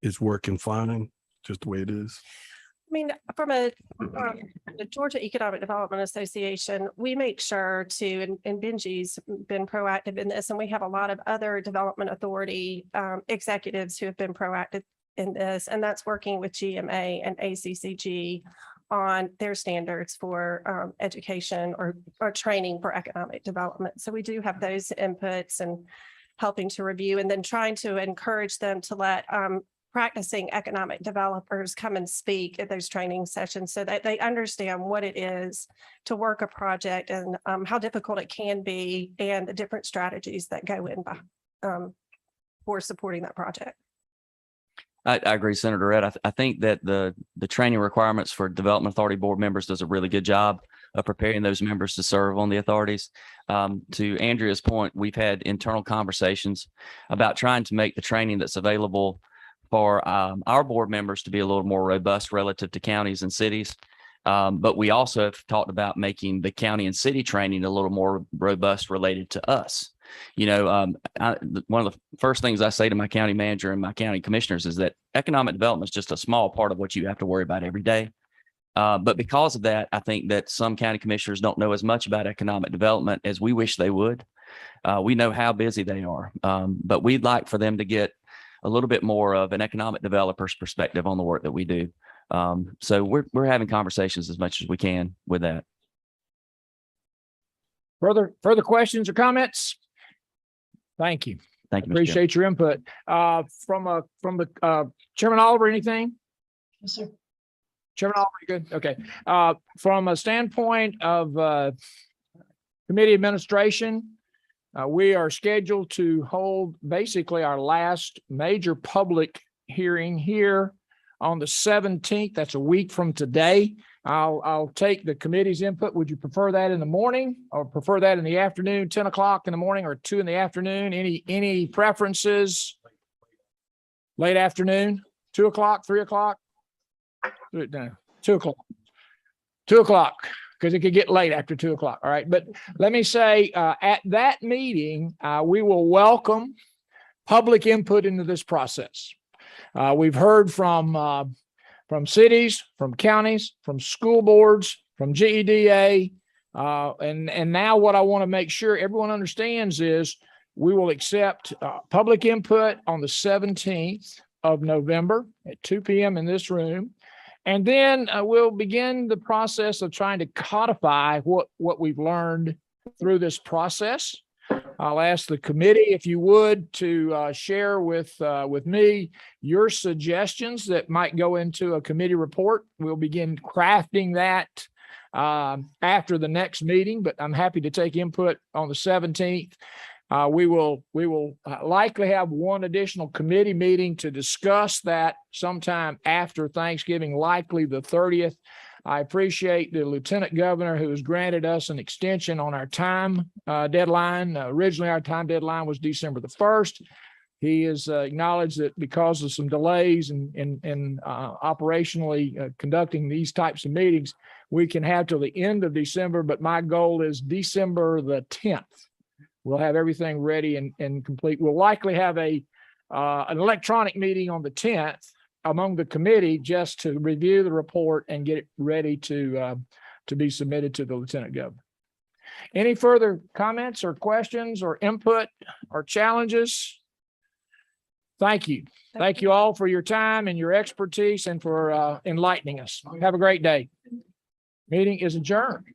it's working fine, just the way it is. I mean, from the Georgia Economic Development Association, we make sure to, and Benji's been proactive in this, and we have a lot of other development authority executives who have been proactive in this, and that's working with GMA and ACCG on their standards for education or training for economic development. So we do have those inputs and helping to review and then trying to encourage them to let practicing economic developers come and speak at those training sessions so that they understand what it is to work a project and how difficult it can be and the different strategies that go in for supporting that project. I agree, Senator Redd. I think that the training requirements for Development Authority board members does a really good job of preparing those members to serve on the authorities. To Andrea's point, we've had internal conversations about trying to make the training that's available for our board members to be a little more robust relative to counties and cities. But we also have talked about making the county and city training a little more robust related to us. You know, one of the first things I say to my county manager and my county commissioners is that economic development is just a small part of what you have to worry about every day. But because of that, I think that some county commissioners don't know as much about economic development as we wish they would. We know how busy they are, but we'd like for them to get a little bit more of an economic developer's perspective on the work that we do. So we're having conversations as much as we can with that. Further questions or comments? Thank you. Thank you, Mr. Chairman. Appreciate your input. From the Chairman Oliver, anything? Yes, sir. Chairman Oliver, you good? Okay. From a standpoint of committee administration, we are scheduled to hold basically our last major public hearing here on the 17th. That's a week from today. I'll take the committee's input. Would you prefer that in the morning or prefer that in the afternoon, 10 o'clock in the morning or 2 in the afternoon? Any preferences? Late afternoon, 2 o'clock, 3 o'clock? 2 o'clock. 2 o'clock, because it could get late after 2 o'clock. All right. But let me say at that meeting, we will welcome public input into this process. We've heard from cities, from counties, from school boards, from GEDA. And now what I want to make sure everyone understands is we will accept public input on the 17th of November at 2 p.m. in this room. And then we'll begin the process of trying to codify what we've learned through this process. I'll ask the committee, if you would, to share with me your suggestions that might go into a committee report. We'll begin crafting that after the next meeting, but I'm happy to take input on the 17th. We will likely have one additional committee meeting to discuss that sometime after Thanksgiving, likely the 30th. I appreciate the Lieutenant Governor who has granted us an extension on our time deadline. Originally, our time deadline was December the 1st. He has acknowledged that because of some delays in operationally conducting these types of meetings, we can have till the end of December, but my goal is December the 10th. We'll have everything ready and complete. We'll likely have an electronic meeting on the 10th among the committee just to review the report and get it ready to be submitted to the Lieutenant Governor. Any further comments or questions or input or challenges? Thank you. Thank you all for your time and your expertise and for enlightening us. Have a great day. Meeting is adjourned.